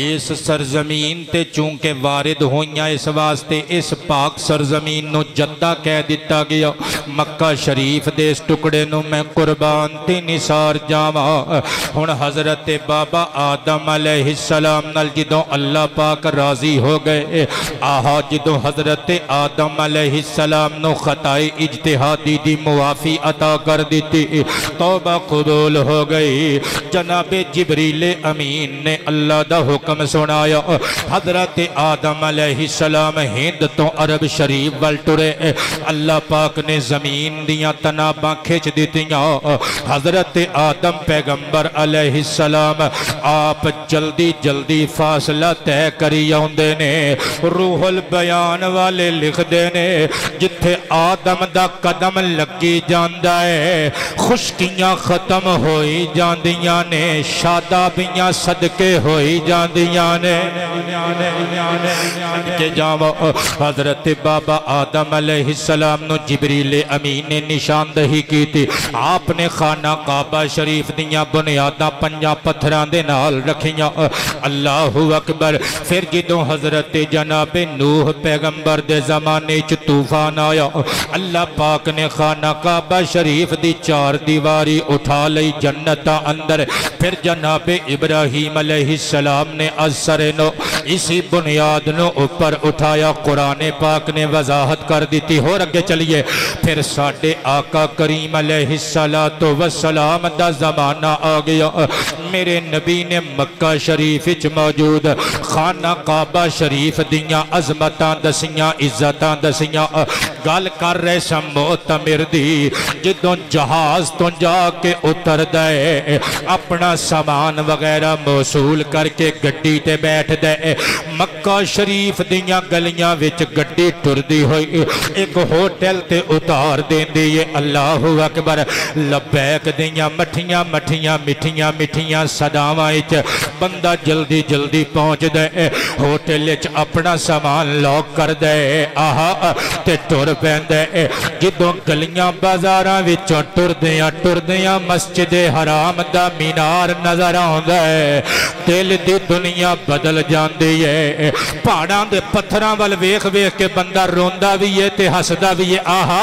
[SPEAKER 1] اس سرزمین تے چونکہ وارد ہوئیاں اس واسطے اس پاک سرزمین نو جدہ کہہ دیتا گیا مکہ شریف دے اس ٹکڑے نو میں قربان تے نثار جاواں ہن حضرت بابا آدم علیہ السلام نال جدوں اللہ پاک راضی ہو گئے آہا جدوں حضرت آدم علیہ السلام نو خطائی اجتہادی دی معافی عطا کر دیتی توبہ قبول ہو گئی جناب جبریل امین نے اللہ دا حکم سنایا حضرت آدم علیہ السلام ہند تو عرب شریف والٹرے اللہ پاک نے زمین دیاں تناباں کھچ دیتیاں حضرت آدم پیغمبر علیہ السلام آپ جلدی جلدی فاصلہ تے کری ہوندے نے روح البیان والے لکھ دینے جتھے آدم دا قدم لگی جاندہ ہے خشکیاں ختم ہوئی جاندیاں نے شادابیاں صدقے ہوئی جاندیاں نے کہ جاؤ حضرت بابا آدم علیہ السلام نو جبریل امین نے نشاندہی کی تھی آپ نے خانہ کعبہ شریف دیاں بنیادہ پنجا پتھران دے نال رکھیاں اللہ اکبر پھر جدوں حضرت جناب نوح پیغمبر دے زمانے چ طوفان آیا اللہ پاک نے خانہ کعبہ شریف دی چار دیواری اٹھا لئی جنتا اندر پھر جناب ابراہیم علیہ السلام نے اثر نو اسی بنیاد نو اوپر اٹھایا قرآن پاک نے وضاحت کر دیتی ہو رکھے چلیے پھر ساڑھے آقا کریم علیہ السلام دا زمانہ آ گیا میرے نبی نے مکہ شریف اچ موجود خانہ کعبہ شریف دیاں عظمتاں دسیاں عزتاں دسیاں گل کر رہے سموتمر دی جدوں جہاز تو جا کے اتر دے اپنا سامان وغیرہ موصول کر کے گڈی تے بیٹھ دے مکہ شریف دیاں گلیاں وچ گڈی ٹر دی ہوئی ایک ہوٹل تے اتار دین دیئے اللہ اکبر لبیک دیاں مٹھیاں مٹھیاں مٹھیاں مٹھیاں صداوائیں بندہ جلدی جلدی پہنچ دے ہوٹل وچ اپنا سامان لاک کر دے آہا تے ٹر پین دے جدوں گلیاں بازاراں وچوں ٹر دیاں مسجد حرام دا مینار نظر آندا ہے دل دی دنیا بدل جاندی ہے پہاڑاں دے پتھراں وال ویکھ ویکھ کے بندہ روندا وی ہے تے ہسدا وی ہے آہا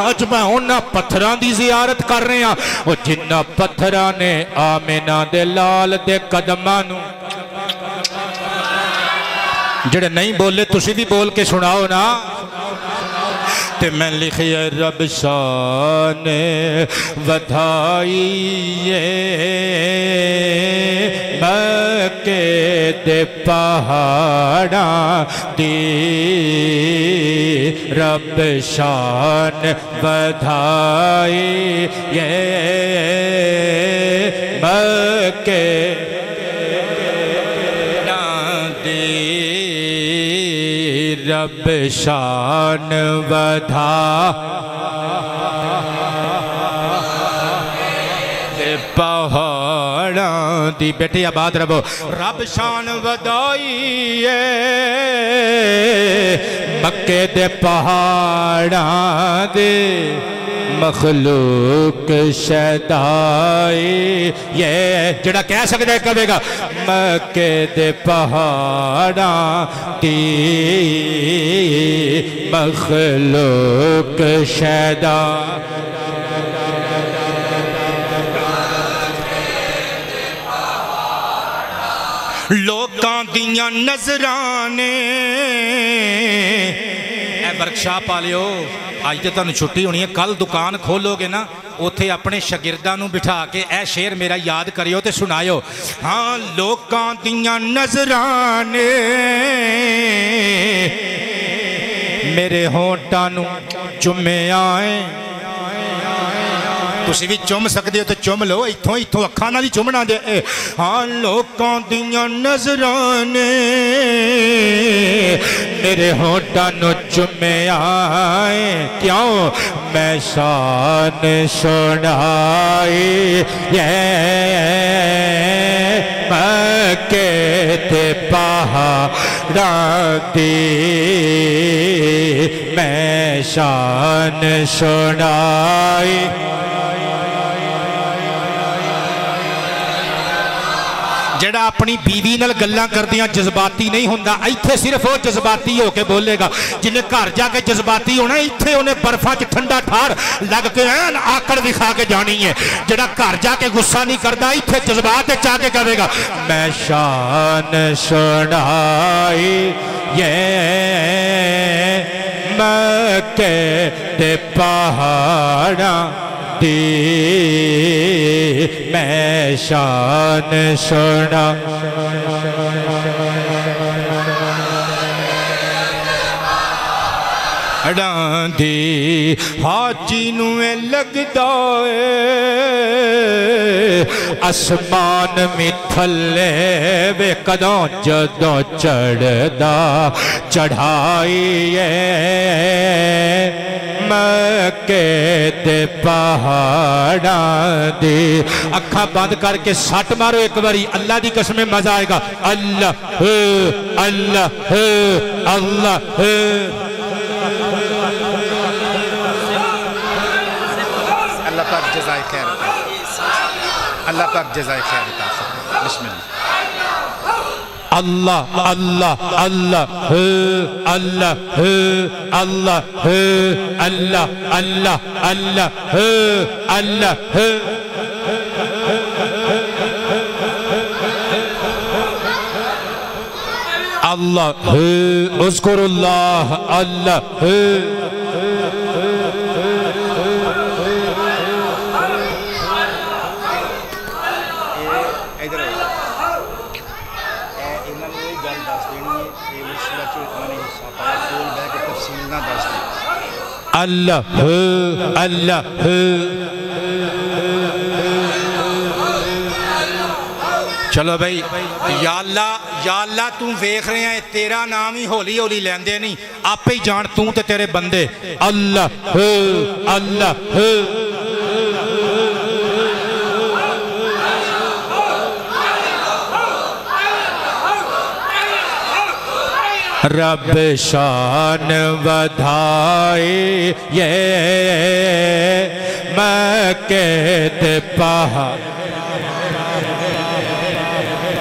[SPEAKER 1] اج میں انہاں پتھراں دی زیارت کر رہے ہاں او جنہاں پتھراں نے آمنہ دے لال دے قدماں نو جڑے نہیں بولے تسی بھی بول کے سناؤ نا تے میں لکھیا رب شان ودھائیے مکے دے پہاڑاں دی رب شان ودھائیے مکے رب شان ودھا پہاڑاں دی بیٹے آباد ربو رب شان ودھائیے مکے دے پہاڑاں دے مخلوق شدائی یہ جڑا کہہ سکتے ہے کبھے گا مکے دے پہاڑاں دی مخلوق شدائی لوکاں دیاں نظرانے اے ورکشاپ آلیو آج تے تانوں چھٹی ہونی ہے کل دکان کھولو گے نا اوتھے اپنے شاگرداں نوں بٹھا کے اے شعر میرا یاد کریو تے سنایو ہاں لوکاں دیاں نظرانے میرے ہونٹاں نوں چومے آئیں تسی بھی چوم سکتے ہو تو چوم لو ایتھوں اکھاں نال ہی چومنا دے ہاں لوکاں دیاں نظرانے میرے ہونٹاں نوں چومے آئیں کیوں میں شان سنائی مکے تے پہاڑاں دی میں شان سنائی جڑا اپنی بیوی نال گلاں کردیاں جذباتی نہیں ہوندا ایتھے صرف وہ جذباتی ہو کے بولے گا جنہیں گھر جا کے جذباتی ہونا ایتھے انہیں برفاں چ ٹھنڈا ٹھار لگ کے این آکڑ دکھا کے جانی ہے جڑا گھر جا کے غصہ نہیں کردا ایتھے جذبات چاہ کے کہے گا میں شان سنائی مکے دے پہاڑاں دی میں شان سنا دی حاجی نوے لگدا اسمان میں تھلے وے کدوں جدوں چڑھدا چڑھائی مکے دے پہاڑاں دی اکھاں بند کر کے سٹ مارو ایک باری اللہ دی قسم میں مزہ آئے گا اللہ اللہ اللہ
[SPEAKER 2] اللہ پاک جزائے خیر عطا اللہ پاک جزائے خیر عطا بسم اللہ
[SPEAKER 1] اللہ اللہ اللہ اللہ اللہ اللہ اللہ اللہ اللہ اللہ اذکر اللہ اللہ اللہ اللہ چلو بھائی یا اللہ تم ویکھ رہے ہیں تیرا نام ہی ہولی ہولی لیندے نہیں آپ ہی جان تم تے تیرے بندے اللہ اللہ رب شان ودھائی مکے دے پہاڑ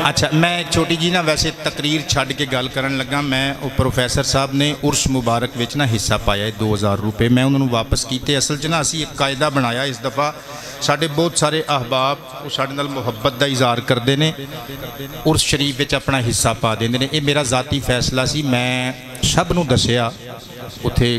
[SPEAKER 1] اچھا میں ایک چھوٹی جی نا ویسے تقریر چھڑ کے گل کرن لگا میں پروفیسر صاحب نے عرس مبارک وچ نا حصہ پایا ہے 2000 روپے میں انہوں نے واپس کیتے اصل چ نا اسی ایک قاعدہ بنایا اس دفعہ ساڈے بہت سارے احباب وہ ساڈے نال محبت دا اظہار کردے نے عرس شریف وچ اپنا حصہ پا دیندے نے یہ میرا ذاتی فیصلہ سی میں سب نو دسیا اتھے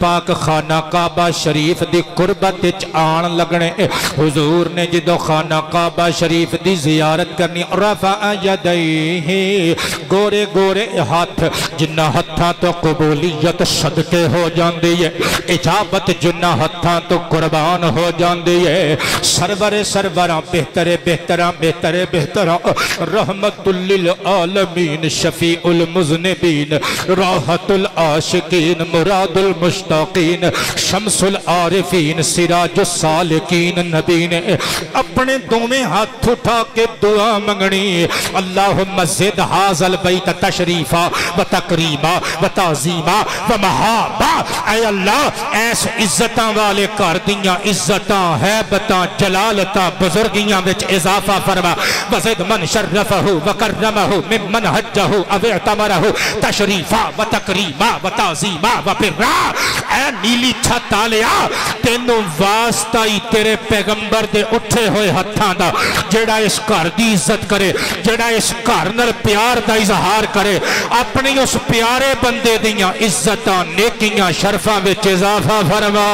[SPEAKER 1] پاک خانہ کعبہ شریف دی قربت وچ آن لگنے حضور نے جدو خانہ کعبہ شریف دی زیارت کرنی رفع یدیہ گورے گورے ہاتھ جنہ ہتھاں تو قبولیت صدقے ہو جاندی ہے اجابت جنہ ہتھاں تو قربان ہو جاندی ہے سرور سروران بہتر بہتران بہتر بہتران رحمت للعالمین شفیع المذنبین راحت العاشقین مراد المشتاقین شمس العارفین سراج السالکین نبی نے اپنے دومیں ہاتھ اٹھا کے دعا منگنی اللہم زد حاضل بیت تشریفا و تقریبا و تعظیما و محابا اے اللہ ایس عزتاں والے کر دیاں عزتاں حیبتاں جلالتاں بزرگیاں وچ اضافہ فرما وزد من شرفہ و کرمہ ممن حجہ او اعتمرہ تشریفا و تقریبا و تعظیما و برا اے نیلی چھت آلیا تینوں واسطہ ہی تیرے پیغمبر دے اٹھے ہوئے ہتھاں دا جڑا اس گھر دی عزت کرے جڑا اس گھر نال پیار دا اظہار کرے اپنی اس پیارے بندے دیاں عزتاں نیکیاں شرفاں وچ اضافہ فرما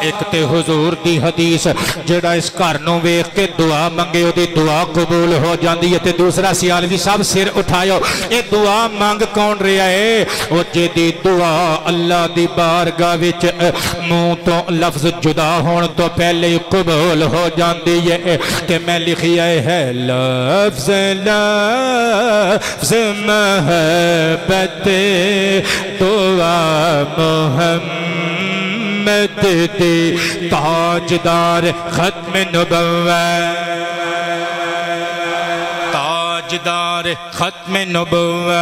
[SPEAKER 1] ایک تے حضور دی حدیث جڑا اس گھر نوں ویکھ کے دعا منگے او دی دعا قبول ہو جاندی ہے تے دوسرا سیالوی صاحب سر اٹھایو اے دعا مانگ کون رہا ہے او جدی دعا اللہ دی بارگاہ وچ منہ تو لفظ جدا ہون تو پہلے ہی قبول ہو جاندی ہے کہ میں لکھیا ہے لفظ لفظ محبت دعا محمد دے تاجدار ختم نبوت تاجدار ختم نبوت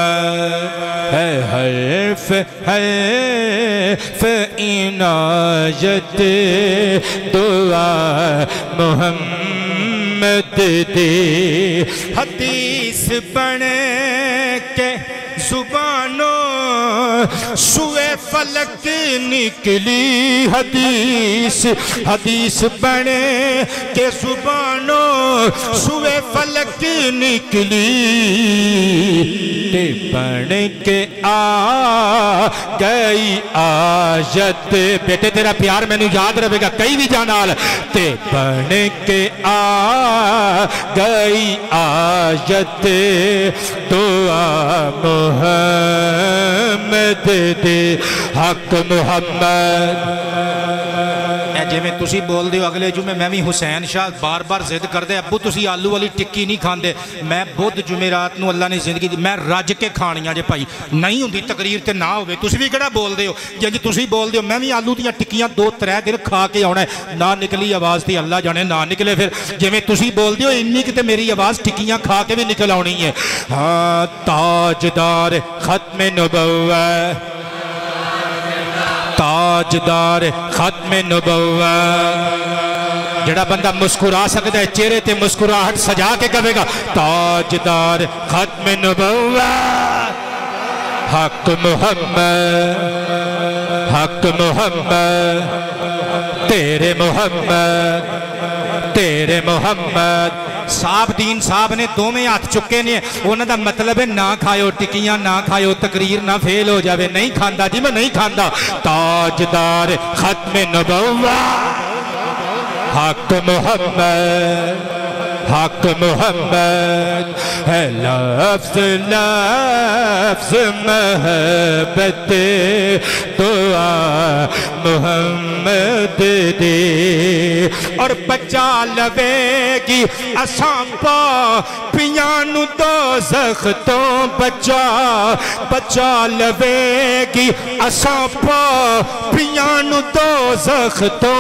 [SPEAKER 1] ہے حرف حرف عنایت دعا محمد دے حدیث بنے کے زبانوں سوئے فلک نکلی حدیث حدیث بنے کہ زبانوں سوئے فلک نکلی تے بن کے آ گئی آیت بیٹے تیرا پیار میں نے یاد رہے گا کئی بھی جانال تے بن کے آ گئی آیت دعا محمد دے حق محمد جی میں تسی بول دیو اگلے جمعے میں بھی حسین شاہ بار بار ضد کر دے ابو تسی آلو والی ٹکی نہیں کھان دے میں بدھ جمعرات نو اللہ نے زندگی دی میں رج کے کھانیاں جے پائی نہیں ہوندی تقریر تے نہ ہوئے تسی بھی کڑا بول دیو جی تسی بول دیو میں بھی آلو دیاں ٹکیاں 2-3 دن کھا کے آنا ہے نہ نکلی آواز تھی اللہ جانے نہ نکلے پھر جی میں تسی بول دیو انی کتے میری آواز ٹکیاں کھا کے بھی نکل آنی ہے ہاں تاجدار ختم نبوت تاجدار ختم نبوت جڑا بندہ مسکرا سکتا ہے چہرے تے مسکراہٹ سجا کے کہے گا تاجدار ختم نبوت حق محمد حق محمد تیرے محمد صاحب دین صاحب نے دو میں ہاتھ چکے نے انہوں دا مطلب ہے نہ کھائیو ٹکیاں نہ کھائیو تقریر نہ فیل ہو جاوے نہیں کھاندا جی میں نہیں کھاندا تاجدار ختم نبوت حق محمد حق محمد ہے لفظ لفظ محبت دعا محمد دے اور بچا لوے گی اساں پا پیانو دوزخ تو بچا لوے گی اساں پا پیانو دوزخ تو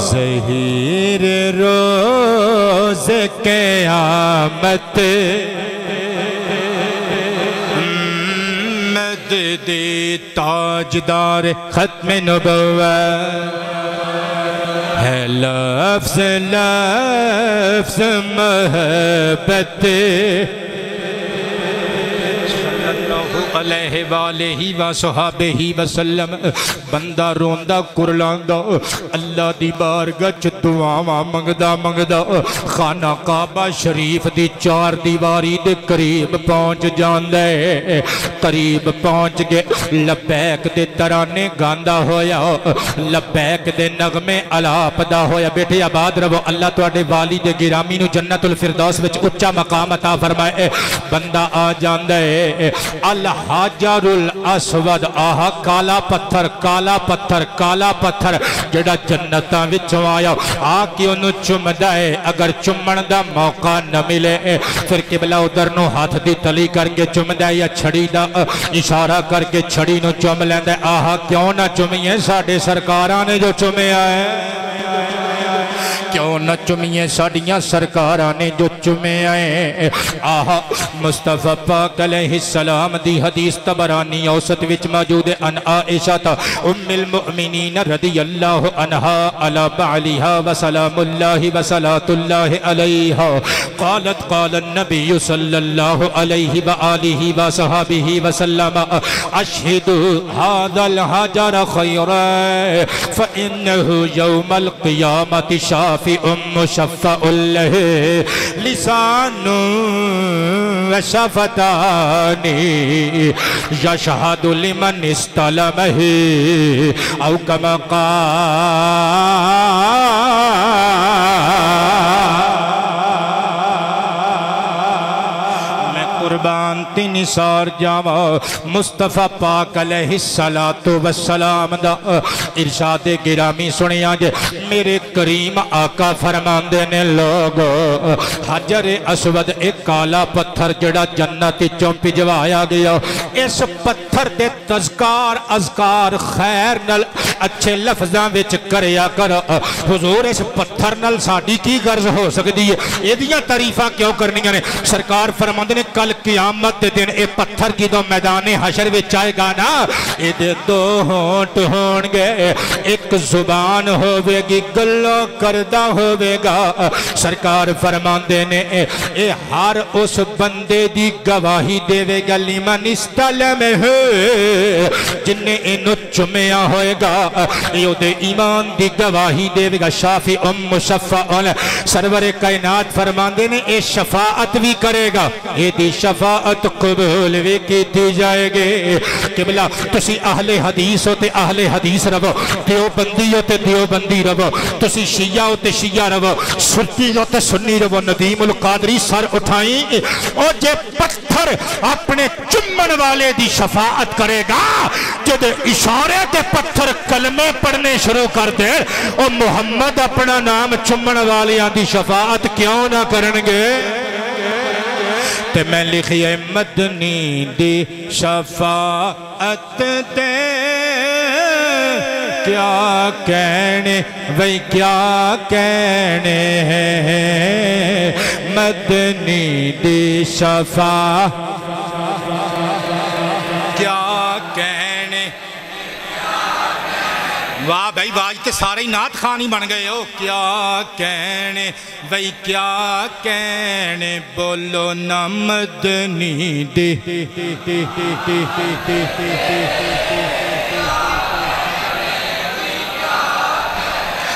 [SPEAKER 1] ظہیر روز قیامت مدد تاجدار ختم نبوت ہے لفظ لفظ محبت صلی اللہ علیہ وآلہ وصحابہ وسلم بندہ روندا کرلاندا اللہ دی بارگاہ چ دعاواں منگدا منگدا خانہ کعبہ شریف دی چار دیواری دے قریب پہنچ جاندا ہے قریب پہنچ گئے لبیک دے ترانے گاندا ہویا لبیک دے نغمے الاپدا ہویا بیٹھے آباد رہو اللہ تواڈے والی دے گرامی نو جنت الفردوس وچ اونچا مقام عطا فرمائے بندہ آ جاندا ہے الحجر الاسود آہا کالا پتھر کالا پتھر کالا پتھر جڑا جنتاں وچوں آیا آ کے اونوں چمدا ہے اگر چمن دا موقع نہ ملے پھر قبلہ ادھر نو ہاتھ دی تلی کر کے چمدا ہے یا چھڑی دا اشارہ کر کے چھڑی نو چم لیندا ہے آہا کیوں نہ چمیے ساڈے سرکاراں نے جو چمیا ہے کیوں نہ چمیے ساڑیاں سرکاراں نے جو چمے آئے آہا مصطفیٰ پاک علیہ السلام دی حدیث طبرانی اوسط وچ موجود ان عائشہ ام المؤمنین رضی اللہ عنہا علی بعلیہا وسلام اللہ وصلاۃ اللہ علیہا قالت قال النبی صلی اللہ علیہ وآلہ وصحابہ وسلم اشہد هذا الحجر خیرا فإنه یوم القیامت شاف مشفع له لسان وشفتان يشهد لمن استلمه او كما قربان تین سار جاوا مصطفیٰ پاک علیہ السلام دا ارشاد گرامی سنی آجے میرے کریم آقا فرمان دینے لوگ حجر اسود ایک کالا پتھر جڑا جنت چوم پجوایا گیا اس پتھر دے تذکار اذکار خیر نل اچھے لفظاں وچ کریا کر حضور اس پتھر نل ساڑی کی غرض ہو سکتی ہے یہ دیاں تعریفاں کیوں کرنیاں نے سرکار فرمان دینے کل قیامت دن اے پتھر کی دو میدان حشر وچ آئے گا نا اے دے دو ہونٹ ہون گے ایک زبان ہوئے گی گلو کردہ ہوئے گا سرکار فرمان دینے اے ہر اس بندے دی گواہی دے گا لیمن استلم ہے جنہیں انو چمیا ہوئے گا یہ دے ایمان دی گواہی دے گا شافی مشفع سرور کائنات فرمان دینے اے شفاعت بھی کرے گا یہ دی شفاعت قبول بھی کی دی جائے گے قبلہ تسی اہل حدیث ہوتے اہل حدیث رہو دیو بندی ہوتے دیو بندی رہو تسی شیعہ ہوتے شیعہ رہو سنی ہوتے سنی رہو ندیم القادری سر اٹھائیں اور جے پتھر اپنے چمن والے دی شفاعت کرے گا جدے اشارے تے پتھر کلمے پڑھنے شروع کر دے اور محمد اپنا نام چمن والیاں دی شفاعت کیوں نہ کرنگے تے میں لکھئے مدنی دی شفاعت دے کیا کہنے وہی کیا کہنے ہیں مدنی دی شفاعت کیا کہنے واہ بھائی واج تے سارے نعت خانی بن گئے ہو کیا کہنے بھائی کیا کہنے بولو نا مدنی دی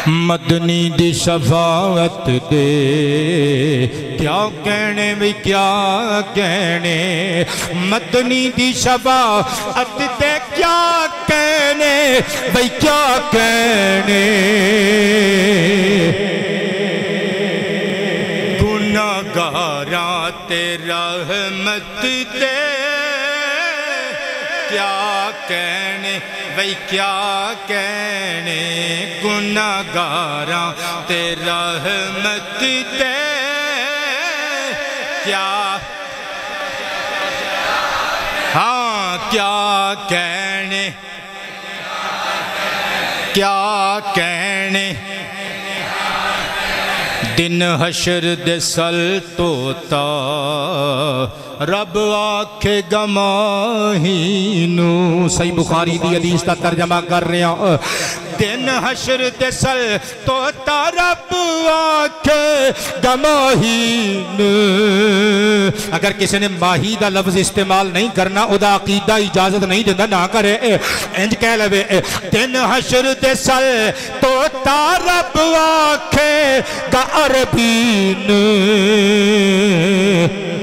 [SPEAKER 1] مدنی دی شفاعت دے کیا کہنے بھی کیا کہنے مدنی دی شفاعت دے کیا کہنے بھی کیا کہنے گناہگاراں تے رحمت دے کیا کہنے بھئی کیا کہنے گناہگاراں تے رحمت دے کیا ہاں کیا کہنے کیا کہنے دن حشر دے سل توتا رب آکھے گماہی نو صحیح بخاری دی حدیث کا ترجمہ کر رہے ہیں دن حشر دے سل تو تا رب آکھے گماہی نو اگر کسی نے ماہی دا لفظ استعمال نہیں کرنا او دا عقیدہ اجازت نہیں دینا نہ کرے انج کہہ لے دن حشر دے سل تو تا رب آکھے گا عربی نو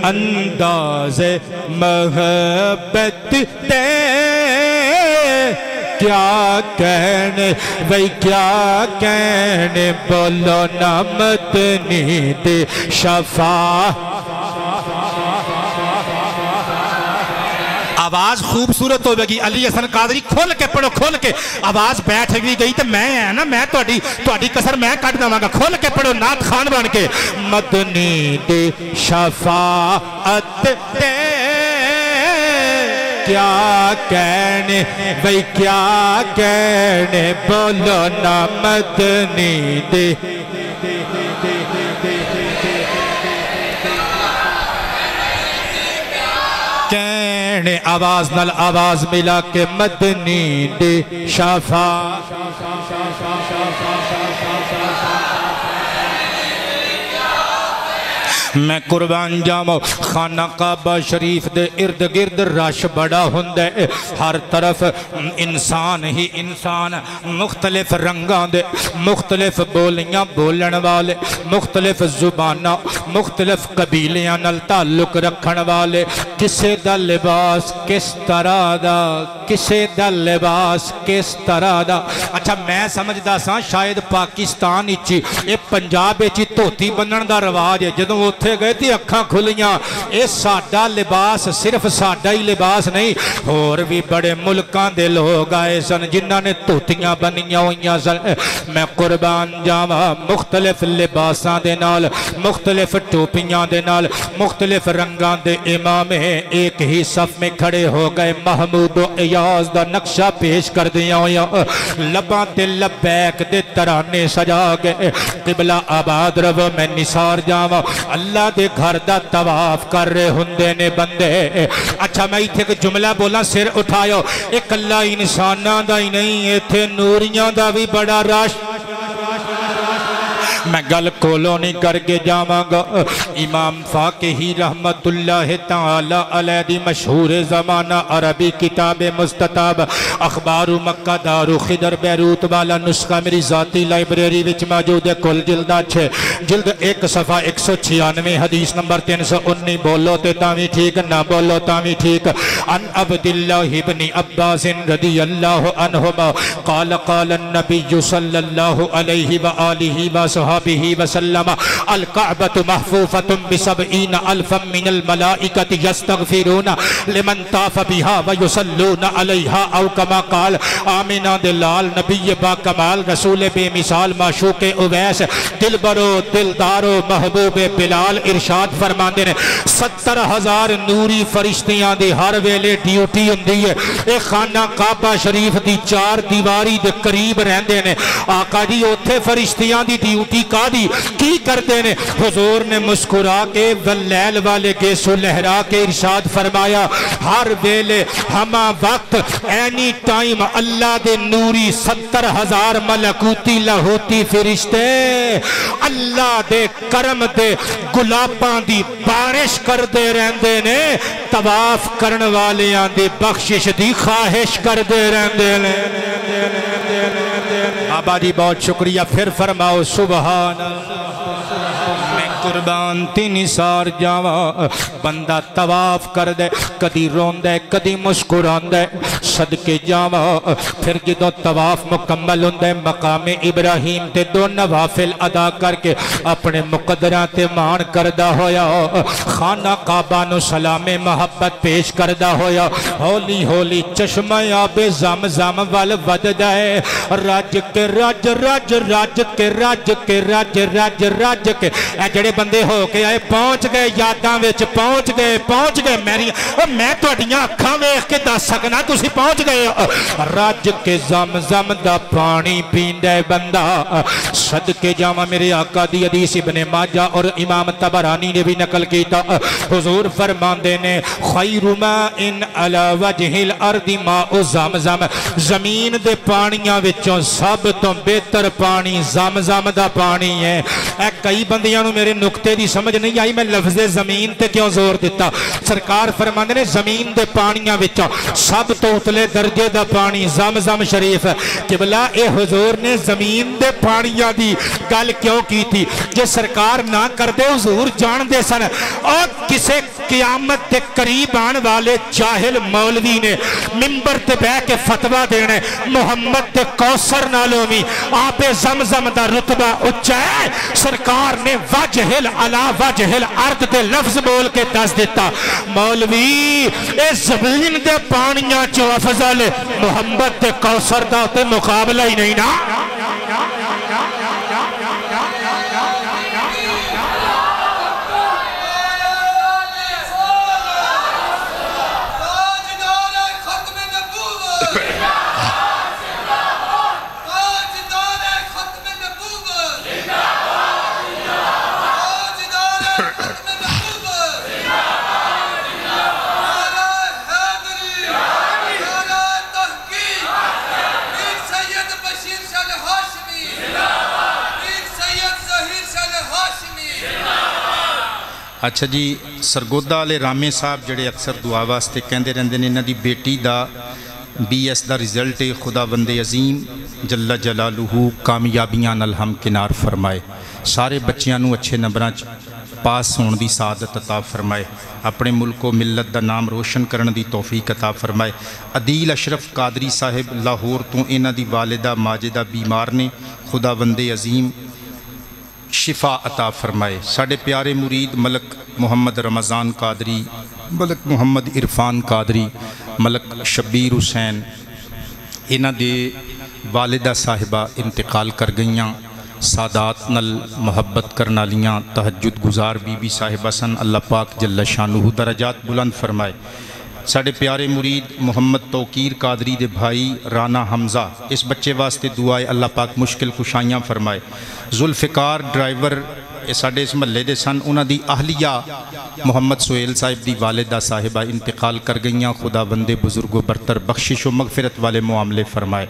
[SPEAKER 1] انداز محبت دے کیا کہنے وہی کیا کہنے بولو نا مدنی دے شفا آواز خوبصورت ہو گئی علی حسن قادری کھول کے پڑھو کھول کے آواز بیٹھ گئی تو میں ہے نا میں توڑی کسر میں کٹ دوں گا کھول کے پڑھو نعت خان بن کے مدنی دے شفاعت دے کیا کہنے بھئی کیا کہنے بولو نا مدنی دے کہنے آواز نال آواز ملا کے مدنی دے شفا میں قربان جاؤں خانہ کعبہ شریف دے ارد گرد رش بڑا ہوندے ہر طرف انسان ہی انسان مختلف رنگاں دے مختلف بولیاں بولن والے مختلف زبانہ مختلف قبیلیاں نال تعلق رکھن والے کسے دا لباس کس طرح دا کسے دا لباس کس طرح دا اچھا میں سمجھدا ساں شاید پاکستان اچھی اے پنجاب اچھی توتی بنن دا رواج ہے جدوں وہ تھے گئے تھی اکھاں کھلیاں اے ساڈا لباس صرف ساڈا ہی لباس نہیں اور بھی بڑے ملکان دے لوگ آئے سن جنہاں نے توتیاں بنیاں ہوئیاں سن میں قربان جاواں مختلف لباساں دے نال مختلف ٹوپیاں دے نال مختلف رنگاں دے امام ایک ہی صف میں کھڑے ہو گئے محمود و ایاز دا نقشہ پیش کر دیا ہویا لباں تے لبیک دے ترانے سجا گئے قبلہ آباد رو میں نثار جاواں اللہ دے گھر دا طواف کر رہے ہندے نے بندے اچھا میں تھے کہ جملہ بولا سر اٹھایو ایک اللہ انسانہ دا ہی نہیں ہے تھے نوریاں دا بھی بڑا راش میں گل کولونی کر کے جاواں گا امام فاقہی رحمت اللہ تعالی علیہ دی مشہور زمانہ عربی کتاب مستطاب اخبار مکہ دارو خدر بیروت والا نسخہ میری ذاتی لائبریری وچ موجود ہے کل جلدہ چھے جلد 1 صفحہ 196 حدیث نمبر 319 بولو تے تاوی ٹھیک نہ بولو تاوی ٹھیک ان عبداللہ ابن عباس رضی اللہ عنہما قال قال النبی صلی اللہ علیہ وآلہ وسلم به وسلم الكعبة محفوفة ب70 ألفا من الملائكة يستغفرون لمن طاف بها ويصلون عليها او كما قال آمینہ دلال نبی با کمال رسول بے مثال معشوق اویس دلبرو دلدارو محبوب بلال ارشاد فرماندے نے 70,000 نوری فرشتیاں دی ہر ویلے ڈیوٹی ہوندی ہے اے خانہ کعبہ شریف دی 4 دیواری دے قریب رہندے نے آقا جی اوتھے فرشتیاں دی ڈیوٹی قادی کی کرتے نے حضور نے مسکرا کے واللیل والے کے سلہرا کے ارشاد فرمایا ہر ویلے ہما وقت اینی ٹائم اللہ دے نوری 70,000 ملکوتی لاہوتی فرشتے اللہ دے کرم دے گلاباں دی بارش کر دے رہندے نے طواف کرن والیاں دی بخشش دی خواہش کر دے رہندے نے آبادی بہت شکریہ پھر فرماؤ سبحان میں قربان تین سار جاواں بندہ طواف کر دے کدی روندے کدی مسکراندے صدقے جاواں پھر جدو طواف مکمل ہوندے مقام ابراہیم تے 2 نوافل ادا کر کے اپنے مقدرہ تے مان کردہ ہویا خانہ کعبہ نو سلام محبت پیش کردہ ہویا ہولی ہولی چشمہ آب زمزم وال ود جائے رج کے رج رج رج کے رج کے رج رج رج کے اے جڑے بندے ہو کے آئے پہنچ گئے یاداں وچ پہنچ گئے میری میں تہاڈیاں اکھاں ویکھ کے دس سکنا تسی پہنچ گئے رج کے زمزم دا پانی پیندا ہے بندہ صدقے جاواں میرے آقا دی حدیث ابن ماجہ اور امام طبرانی نے بھی نقل کیتا حضور فرماندے نے خیر ماء علی وجہ الارض ماء زمزم زمین دے پانیاں وچوں سب تو بہتر پانی زمزم دا پانی ہے اے کئی بندیاں نو میرے نقطے دی سمجھ نہیں آئی میں لفظ زمین تے کیوں زور دیتا سرکار فرماندے نے زمین دے پانیاں وچوں سب تو اتلے درجے دا پانی زمزم شریف قبلہ اے حضور نے زمین دے پانیاں دی گل کیوں کی تھی کہ سرکار نہ کر دے حضور جان دے سن اور کسے قیامت تے قریب آن والے جاہل مولوی نے منبر تے بہ کے فتوہ دینے محمد تے کوثر نالومی آپ زمزم دا رتبہ اچھا ہے سرکار نے وجہل علا وجہل ارد تے لفظ بول کے دس دیتا مولوی اے زمین دے پانیاں چو افضل محمد تے کوثر دا تے مقابلہ ہی نہیں نا
[SPEAKER 3] اچھا جی سرگودا والے رامے صاحب جڑے اکثر دعا واسطے کہندے رہندے نے انہاں دی بیٹی دا BS دا رزلٹ خدا بند عظیم جل جلالہ کامیابیاں نال ہم کنار فرمائے سارے بچیاں نو اچھے نمبراں پاس ہون دی سعادت عطا فرمائے اپنے ملک و ملت دا نام روشن کرن دی توفیق عطا فرمائے عدیل اشرف قادری صاحب لاہور تو انہاں دی والدہ ماجدہ بیمار نے خدا بند عظیم شفا عطا فرمائے ساڑھے پیارے مرید ملک محمد رمضان قادری ملک محمد عرفان قادری ملک شبیر حسین انہاں دے والدہ صاحبہ انتقال کر گئیاں سادات نل محبت کرنا لیاں تہجد گزار بی بی صاحبہ سن اللہ پاک جل شانہ درجات بلند فرمائے ساڑھے پیارے مرید محمد توقیر قادری دے بھائی رانا حمزہ اس بچے واسطے دعائے اللہ پاک مشکل کشائیاں فرمائے ذوالفقار ڈرائیور ساڑھے اس محلے دے سن انہاں دی اہلیہ محمد سہیل صاحب دی والدہ صاحبہ انتقال کر گئیاں خدا بندے بزرگ و برتر بخشش و مغفرت والے معاملے فرمائے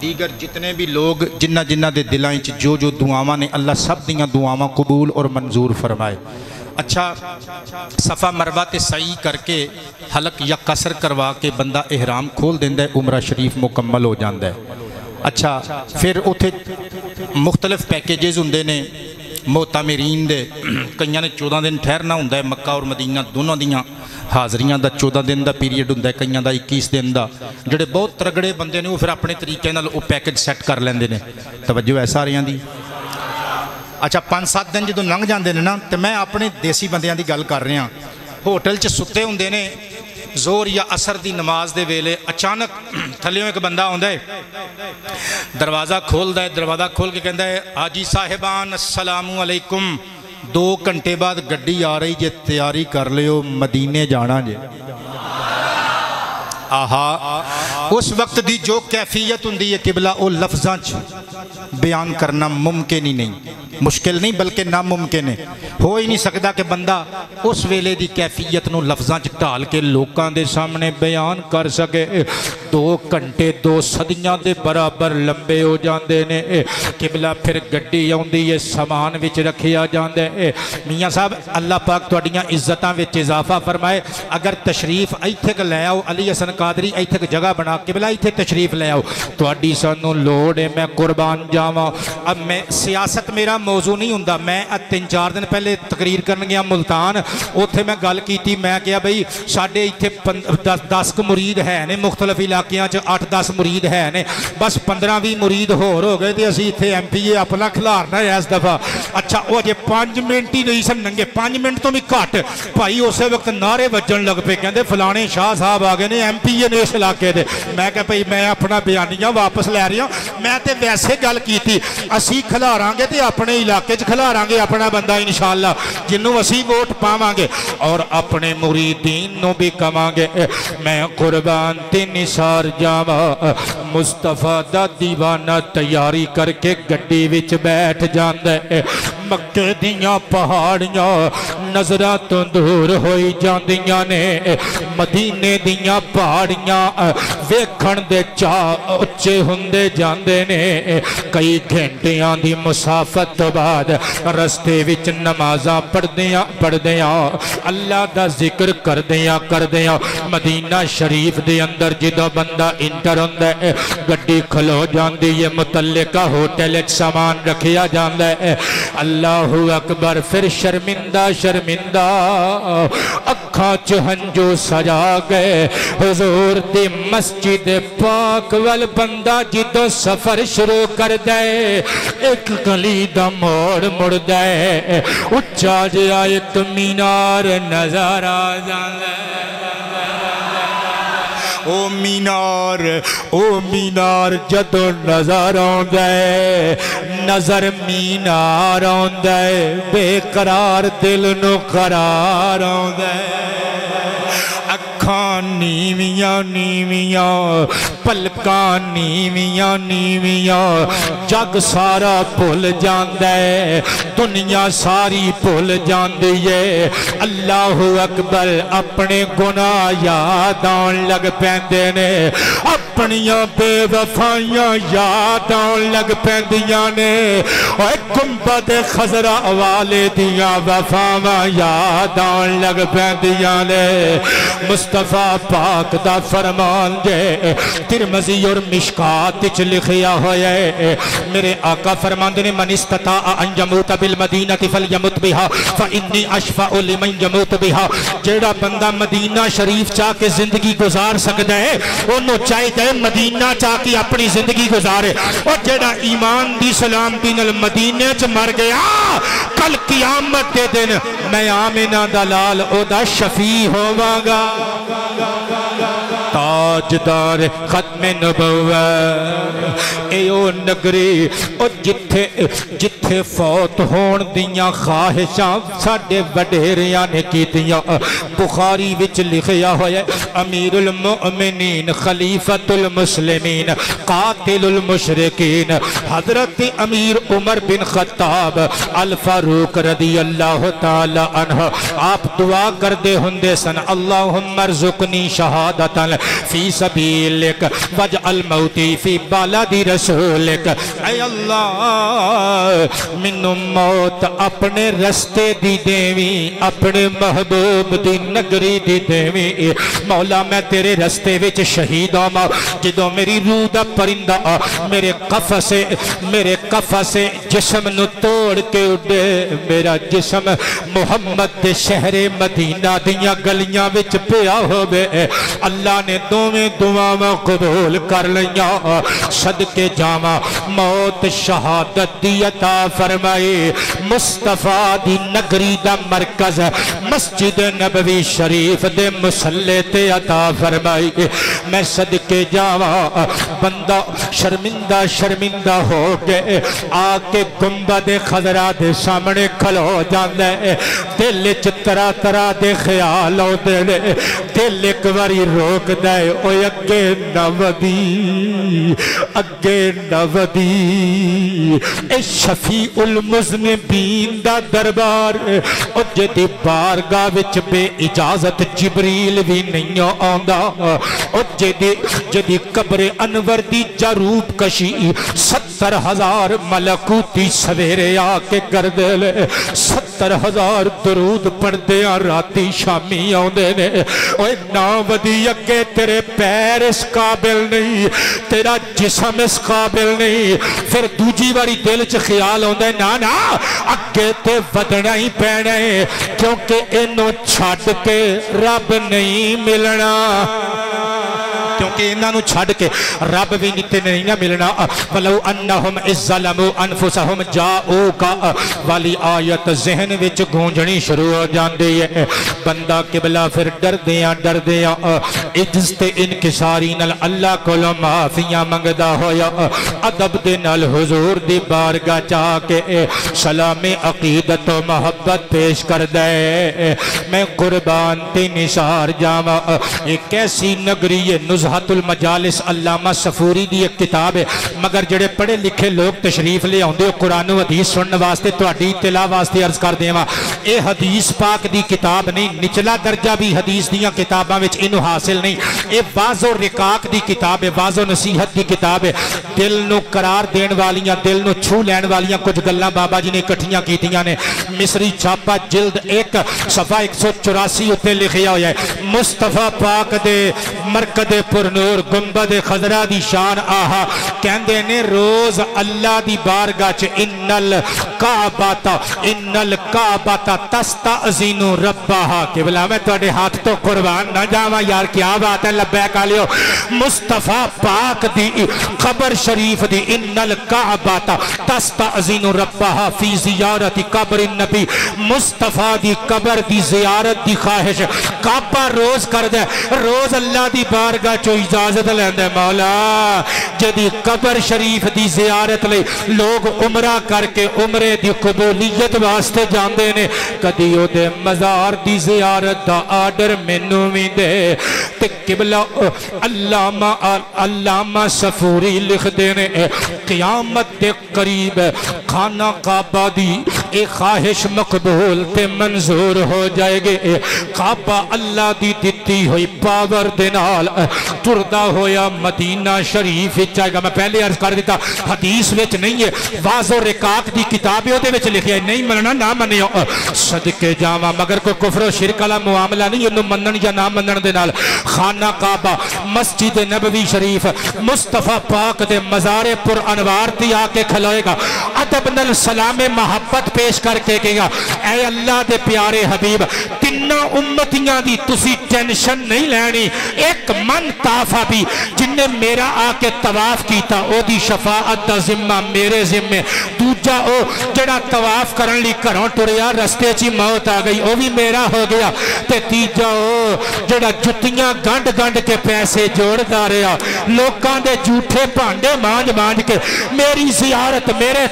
[SPEAKER 3] دیگر جتنے بھی لوگ جنہ جنہ دے دلائیں جو دعاواں نے اللہ سب دیاں دعاواں قبول اور منظور فرمائے اچھا صفا مروہ تے سعی کر کے حلق یا قصر کروا کے بندہ احرام کھول دیندہ ہے عمرہ شریف مکمل ہو جاندہ ہے اچھا پھر اتھے مختلف پیکیجز ہوندے نے معتمرین دے کئیاں نے 14 دن ٹھہرنا ہوندہ ہے مکہ اور مدینہ دونوں دیاں حاضریاں دا 14 دن دا پیریڈ ہوندہ ہے کئیاں دا 21 دن دا جڑے بہت ترگڑے بندے نے وہ پھر اپنے طریقے نال وہ پیکیج سیٹ کر لیندے نے توجہ ایسا رہیاں دی اچھا 5-7 دن جدوں لنگ جاندے نے نا تے میں اپنے دیسی بندیاں دی گل کر رہا ہوٹل چ ستے ہوندے نے زور یا عصر دی نماز دے ویلے اچانک تھلیوں ایک بندہ ہوندا ہے دروازہ کھولدا ہے دروازہ کھول کے کہندا ہے حاجی صاحبان السلام علیکم 2 گھنٹے بعد گڈی آ رہی جے تیاری کر لیو مدینے جانا جے آہا اس وقت دی جو کیفیت ہوندی ہے قبلہ او لفظاں بیان کرنا ممکن ہی نہیں مشکل نہیں بلکہ ناممکن ہے ہو ہی نہیں سکتا کہ بندہ اس ویلے دی کیفیت نو لفظاں ڈال کے لوکاں دے سامنے بیان کر سکے 2 گھنٹے 2 صدیاں دے برابر لمبے ہو جاندے نے قبلہ پھر گڈی آوندی ہے سامان وچ رکھیا جاندے میاں صاحب اللہ پاک تہاڈیاں عزتاں وچ اضافہ فرمائے اگر تشریف ایتھے لے آؤ علی حسن قادری ایتھے جگہ بنا قبلہ ایتھے تشریف لے آؤ تہاڈی سانوں لوڑ ہے میں قربان جاواں اب میں سیاست میرا موضوع نہیں ہوندہ میں 3-4 دن پہلے تقریر کرن گیا ملتان اوتھے میں گل کیتی میں کہا بھئی ساڑھے ایتھے 10 مرید ہے نے مختلف علاقیاں 8-10 مرید ہے نے بس 15-20 مرید ہو گئے تھے اسی ایتھے ایم پی اے اپنا کھلارنا ہے اس دفعہ اچھا وہ جے 5 منٹ ہی نہیں سن ننگے 5 منٹ تو بھی گھٹ بھائی اسے وقت نعرے وجن لگ پہ کہندے فلانے شاہ صاحب آ گئے نے ایم پی اے نے اس علاقے دے
[SPEAKER 1] میں کہا بھئی میں اپنا بیانیہ واپس لے رہی ہوں میں تے ویسے گل کی تھی اسی کھلاران گے تے اپنے علاقے چ کھلاران گے اپنا بندہ انشاءاللہ جنہوں اسی ووٹ پاواں گے اور اپنے مریدین نو بھی کماں گے میں قربان تے نثار جاواں مصطفیٰ دا دیوانہ تیاری کر کے گڈی وچ بیٹھ جاندے مکے دیاں پہاڑیاں نظرہ تو دور ہوئی جاندیاں نے مدینے دیاں پہاڑیاں ویکھن دے چاہ اچے ہوندے جاندے نے کئی گھنٹیاں دی مسافت تو بعد رستے وچ نمازاں پڑھدیاں اللہ دا ذکر کردیاں مدینہ شریف دے اندر جدو بندہ انٹر ہوندے گڈی کھلو جاندی ہے متعلقہ ہوٹل ایک سامان رکھیا جاندے اللہ اکبر پھر شرمندہ اکھاں چہنجو سجا گئے حضور دی مسجد پاک وال بندہ جدو سفر شروع کر دے ایک گلی دا موڑ دے اچھا جا ایک مینار نظر آ جاندے او مینار جدو نظر آندے نظر مینار آندے بے قرار دل نو قرار آندے اکھاں نیویاں پلکاں نیویاں جگ سارا بھول جاندے دنیا ساری بھول جاندیے اللہ اکبر اپنے گناہ یاد آن لگ پیندے نے اپنیاں بے وفائیاں یاد آن لگ پیندیاں نے اے گنبد خضرا والے دیاں وفاواں یاد آن لگ پیندیاں نے مصطفیٰ پاک دا فرمان جے ترمذی اور مشکات چ لکھیا ہویا ہے میرے آقا فرماندے نے من استطاع ان یموت بالمدینہ فلیمت بہا فانی اشفع لمن یموت بہا جیڑا بندہ مدینہ شریف چاہ کے زندگی گزار سکتا ہے انہوں چاہیے مدینہ چاہ کے اپنی زندگی گزارے اور جیڑا ایمان دی سلامتی نال مدینہ چ مر گیا کل قیامت دے دن میں آمنہ دلال او دا شفیع ہوواں گا تاجدار ختم نبوت اے او نگری او جتھے فوت ہون دیاں خواہشاں ساڑے وڈیریاں نے کی دیاں بخاری وچ لکھیا ہوئے امیر المؤمنین خلیفۃ المسلمین قاتل المشرکین حضرت امیر عمر بن خطاب الفاروق رضی اللہ تعالی عنہ آپ دعا کر دے ہندے سن اللہم ارزقنی شہادتا فی سبیلک وجعل موتی فی بالادی رسولک اے اللہ منو موت اپنے رستے دی دیوی اپنے محبوب دی نگری دی دیوی مولا میں تیرے رستے وچ شہید آما جدو میری روح دا پرندہ میرے قفا سے جسم نو توڑ کے اڑے میرا جسم محمد دے شہر مدینہ دیاں گلیاں وچ پیا ہوئے اللہ نے دوویں دعاواں قبول کر لیاں صدقے جاواں موت شہادت دی عطا فرمائی مصطفیٰ دی نگری دا مرکز مسجد نبوی شریف دے مسلح تے عطا فرمائی میں صدقے جاواں بندہ شرمندہ ہو کے آکے گنبد خضرا دے سامنے کھلو جاندے دل چترا ترا دے خیال ہو دے دل ایک واری روک دے اوے اگے نودی اے شفیع المذنبین دا دربار او جدی بارگاہ وچ بے اجازت جبریل بھی نہیں آندا او جدی قبر انور دی جروب کشی 70,000 ملکوتی سویرے آکے کر دے لے 70,000 درود پڑھ دیا راتی شامی آندے نے اوے ناودی اگے تیرے پیر اس قابل نہیں تیرا جسم اس قابل نہیں پھر دوجی باری دل چ خیال ہوندے نا اگے تے ودنا ہی پینے کیونکہ انہوں چھاڑ کے رب نہیں ملنا کیونکہ انہاں نو چھڑ کے رب بھی نیتے نہیں نہ ملنا ولو انہم الظلموا انفسہم جاؤک والی آیت ذہن وچ گونجنی شروع ہو جاندی ہے بندہ قبلہ پھر ڈردیاں عجز تے انکساری نال اللہ کولو معافیاں منگدا ہویا ادب دے نال حضور دی بارگاہ چاہ کے سلام عقیدت و محبت پیش کر دے میں قربان تے نثار جاواں ایک ایسی نگری ہے نزہت المجالس علامہ صفوری دی ایک کتاب ہے مگر جڑے پڑھے لکھے لوگ تشریف لے آؤندے ہو قرآن و حدیث سنن واسطے تہاڈی اطلاع واسطے عرض کر دیواں اے حدیث پاک دی کتاب نہیں نچلا درجہ بھی حدیث دیاں کتاباں وچ اینو حاصل نہیں اے واز و رقاق دی کتاب ہے واز و نصیحت دی کتاب ہے دل نو قرار دین والیاں دل نو چھو لین والیاں کچھ گلاں بابا جی نے اکٹھیاں کیتیاں نے مصری چھاپا جلد 1 صفحہ 184 اتے لکھیا ہویا ہے مصطفیٰ پاک دے مرکد پرنور گنبد خضرہ دی شان آہا کہندے نے روز اللہ دی بارگاہ چ ان الکعبہ تستأذن ربہا کہ بلا میں تواڈے ہاتھ تو قربان نہ جاواں یار کیا بات ہے لبیک آلیو مصطفیٰ پاک دی قبر شریف دی ان الکعبہ تستأذن ربہا فی زیارت قبر النبی مصطفیٰ دی قبر دی زیارت دی خواہش کعبہ روز کر دے روز اللہ دی بارگاہ چو اجازت لیندے مولا جدی قبر شریف دی زیارت لے لوگ عمرہ کر کے عمرے دی قبولیت واسطے جاندے نے کدی او دے مزار دی زیارت دا آرڈر مینوں وی دے تے قبلہ علامہ صفوری لکھ دینے قیامت دے قریب خانہ کعبہ دی ایک خواہش مقبول تے منظور ہو جائے گے کعبہ اللہ دی دیتی ہوئی پاور دینال تردہ ہویا مدینہ شریف جائے گا میں پہلے عرض کر دیتا حدیث وچ نہیں ہے واز و رقاق دی کتابیں ہوتے وچ لکھیا ہے نہیں مننا نہ منیو صدقے جاواں مگر کوئی کفر و شرک والا معاملہ نہیں انہوں منن یا نہ منن دے نال خانہ کعبہ مسجد نبوی شریف مصطفیٰ پاک دے مزار پر انوار دی آکے کھلوئے گا ادب نال سلام محبت پیش کر کے گا اے اللہ دے پیارے حبیب تنہ امتیاں دی تسی ٹینشن نہیں لینی ایک من طافہ بھی جن نے میرا آکے طواف کیتا او دی شفاعت دا ذمہ میرے ذمہ دوجا او جڑا طواف کرن لی کروں ٹریا رستے چی موت آ گئی او بھی میرا ہو گیا تے تیجا او جڑا جتیاں گنڈ گنڈ کے پیسے جوڑ دا رہا لوکاں دے جھوٹے پانڈے مانج مانج کے میری زیارت میرے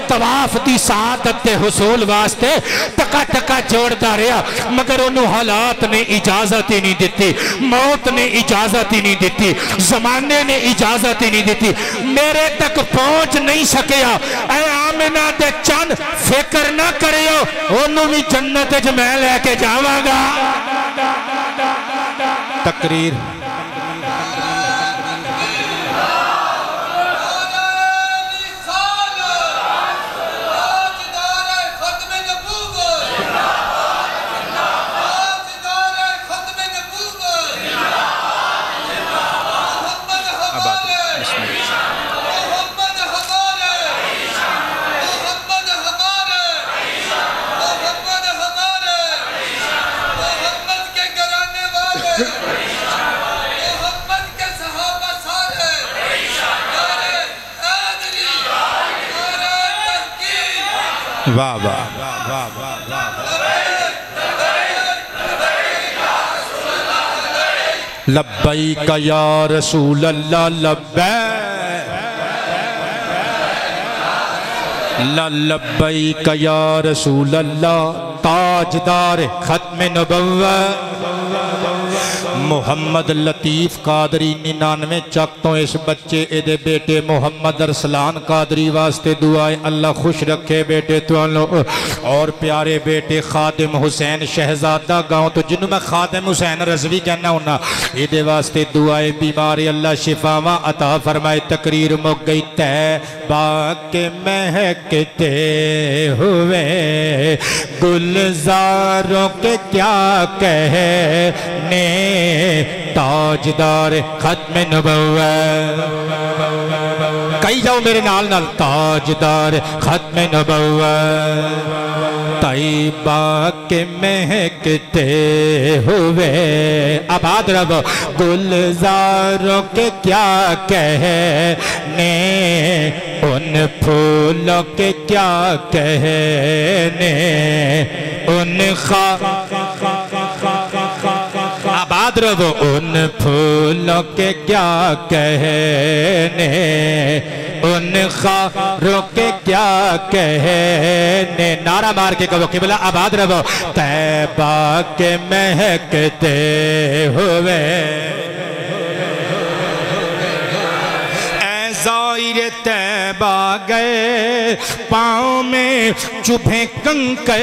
[SPEAKER 1] طواف دی سعادت دے حصول واسطے ٹکا ٹکا جوڑ دا رہا مگر انہوں حالات نے اجازت ہی نہیں دیتی موت نے اجازت ہی نہیں دیتی زمانے نے اجازت ہی نہیں دیتی میرے تک پہنچ نہیں سکیا اے آمنہ دے چند فکر نہ کریو انہوں بھی جنت جو میں لے کے جاواں گا تقریر واہ واہ لبیک یا رسول اللہ لبیک یا رسول اللہ تاجدار ختم نبوت محمد لطیف قادری 99 چک تو اس بچے دے بیٹے محمد ارسلان قادری واسطے دعائیں اللہ خوش رکھے بیٹے تو اور پیارے بیٹے خادم حسین شہزادہ گاؤں تو جنہوں میں خادم حسین رضوی کہنا ہونا دے واسطے دعائیں بیماری اللہ شفاواں عطا فرمائے تقریر مک گئی تیبہ کے مہکتے ہوئے گلزاروں کے کیا کہنے تاجدار ختم نبوت کئی جاؤ میرے نال نال تاجدار ختم نبوت طیبہ کے مہکتے ہوئے آباد رب گلزاروں کے کیا کہنے ان پھولوں کے کیا کہنے ان آباد رب ان پھولوں کے کیا کہنے ان خاروں کے کیا کہنے نعرہ مار کے کہو قبلہ آباد رب طیبہ کے مہکتے ہوئے زائر طیبہ گئے پاؤں میں چبھیں کنکر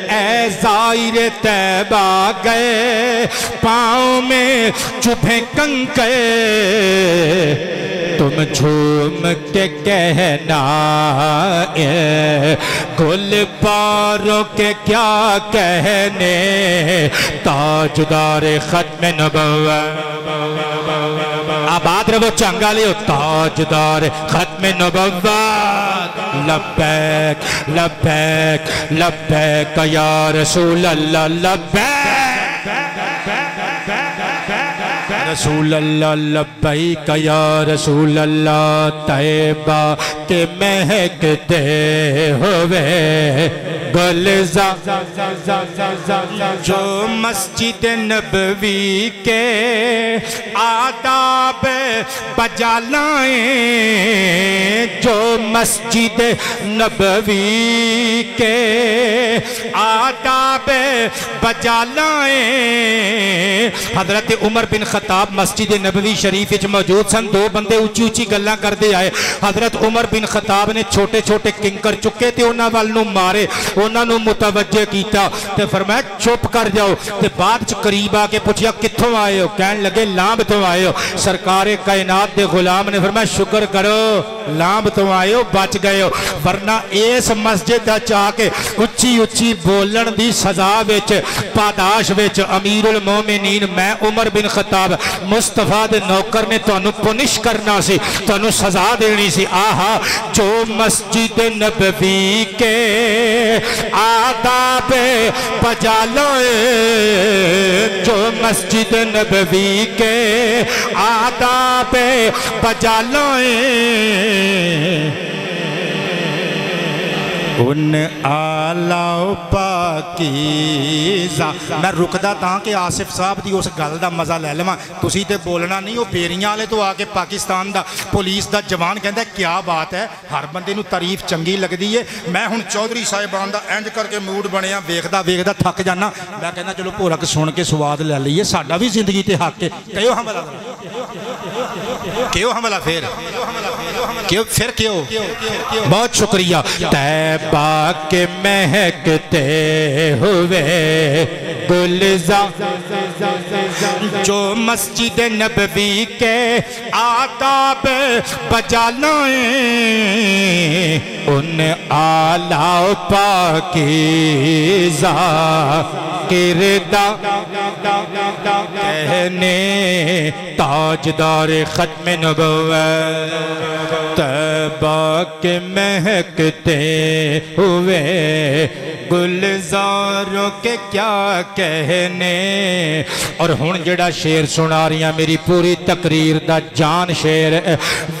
[SPEAKER 1] اے زائر طیبہ گئے پاؤں میں چبھیں کنکر تم جھوم کے کہنا گل پاروں کے کیا کہنے تاجدار ختم نبوت آباد رہو چنگا لیو تاجدار ختم نبوت لبیک لبیک لبیک یا رسول اللہ لبیک رسول اللہ لبیک یا رسول اللہ طیبہ کے مہکتے ہوئے گلزار جو مسجد نبوی کے آداب بجا لائیں جو مسجد نبوی کے آداب بجا لائیں حضرت عمر بن خطاب مسجد نبوی شریف وچ موجود سن دو بندے اونچی اونچی گلاں کردے آئے حضرت عمر بن خطاب نے چھوٹے چھوٹے کنکر چکے تے انہاں وال نوں مارے انہاں نوں متوجہ کیتا تے فرمایا چپ کر جاؤ تے بعد چ قریب آ کے پوچھیا کتھوں آئے ہو کہن لگے لامب تو آئے ہو سرکار کائنات دے غلام نے فرمایا شکر کرو لامب تو آئے ہو بچ گئے ہو ورنہ اس مسجد دا چاہ کے اچھی اچھی بولن دی سزا وچ پاداش وچ امیر المومنین میں عمر بن خطاب مصطفیٰ دے نوکر نے تو انہوں پنش کرنا سی تو انہوں سزا دینی سی آہا جو مسجد نبوی کے آداب بجا لائے جو مسجد نبوی کے آداب بجا لائے ان آلہ پاکیزہ میں رکدا تاں کہ آصف صاحب دی اس گل دا مزہ لے لواں تسی تے بولنا نہیں وہ بیریاں والے تو آ کے پاکستان دا پولیس دا جوان کہندا ہے کیا بات ہے ہر بندے نو تعریف چنگی لگدی ہے میں ہن چودھری صاحبان دا انج کر کے موڈ بنیا ویکھدا ویکھدا تھک جانا میں کہنا چلو پورک سن کے سواد لے لئیے ساڈا بھی زندگی تے حق ہے کیوں حملہ پھر کیوں بہت شکریہ طیبہ کے مہکتے ہوئے گلزار جو مسجد نبوی کے آداب بجا لائیں ان آلہ پاکیزہ کردہ کہنے تاجدار ختم نبوت طیبہ کے مہکتے ہوئے گلزاروں کے کیا کہنے اور ہن جڑا شعر سنا رہی ہیں میری پوری تقریر دا جان شعر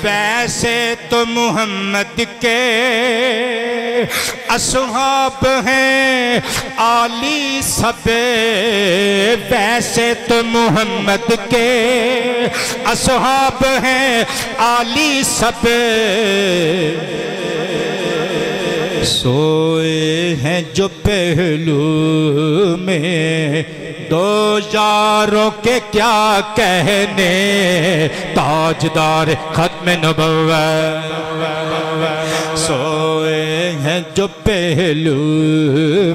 [SPEAKER 1] ویسے تو محمد کے اصحاب ہیں عالی سب ویسے تو محمد کے اصحاب ہیں عالی سب سوئے ہیں جو پہلو میں دو یاروں کے کیا کہنے تاجدار ختم نبوت سوئے ہیں جو پہلو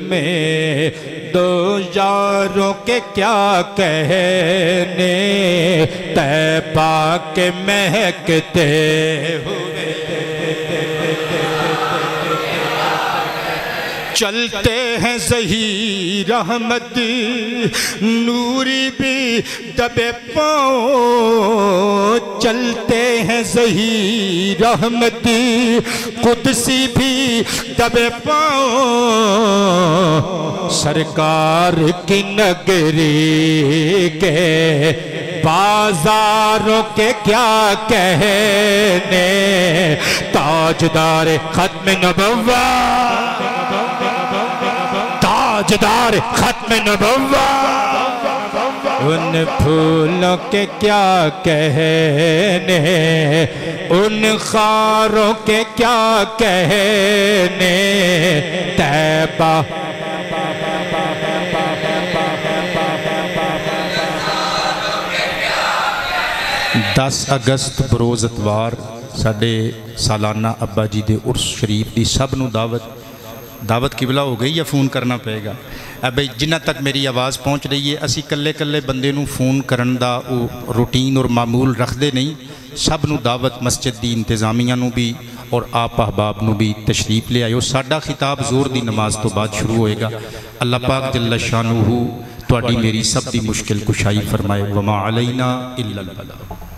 [SPEAKER 1] میں دو یاروں کے کیا کہنے طیبہ کے مہکتے ہوئے چلتے ہیں ظہیر احمد نوری بھی دبے پاؤں چلتے ہیں ظہیر رحمتی قدسی بھی دبے پاؤں سرکار کی نگری کے بازاروں کے کیا کہنے تاجدار ختم نبوت تاجدار ختم نبوت ان پھولوں کے کیا کہنے ان خاروں کے کیا کہنے طیبہ 10 اگست بروز اتوار ساڑھے سالانہ ابا جی دے عرس شریف دی سب نو دعوت قبلہ ہو گئی یا فون کرنا پڑے گا ابھی جنہ تک میری آواز پہنچ رہی ہے اسی کلے کلے بندے نو فون کرن دا روٹین اور معمول رکھ دے نہیں سب نو دعوت مسجد دی انتظامیہ نو بھی اور آپ احباب نو بھی تشریف لے آئے ساڑھا خطاب زور دی نماز تو بعد شروع ہوئے گا اللہ پاک جل شانہ توڑی میری سب دی مشکل کشائی فرمائے وما علینا الا البلاغ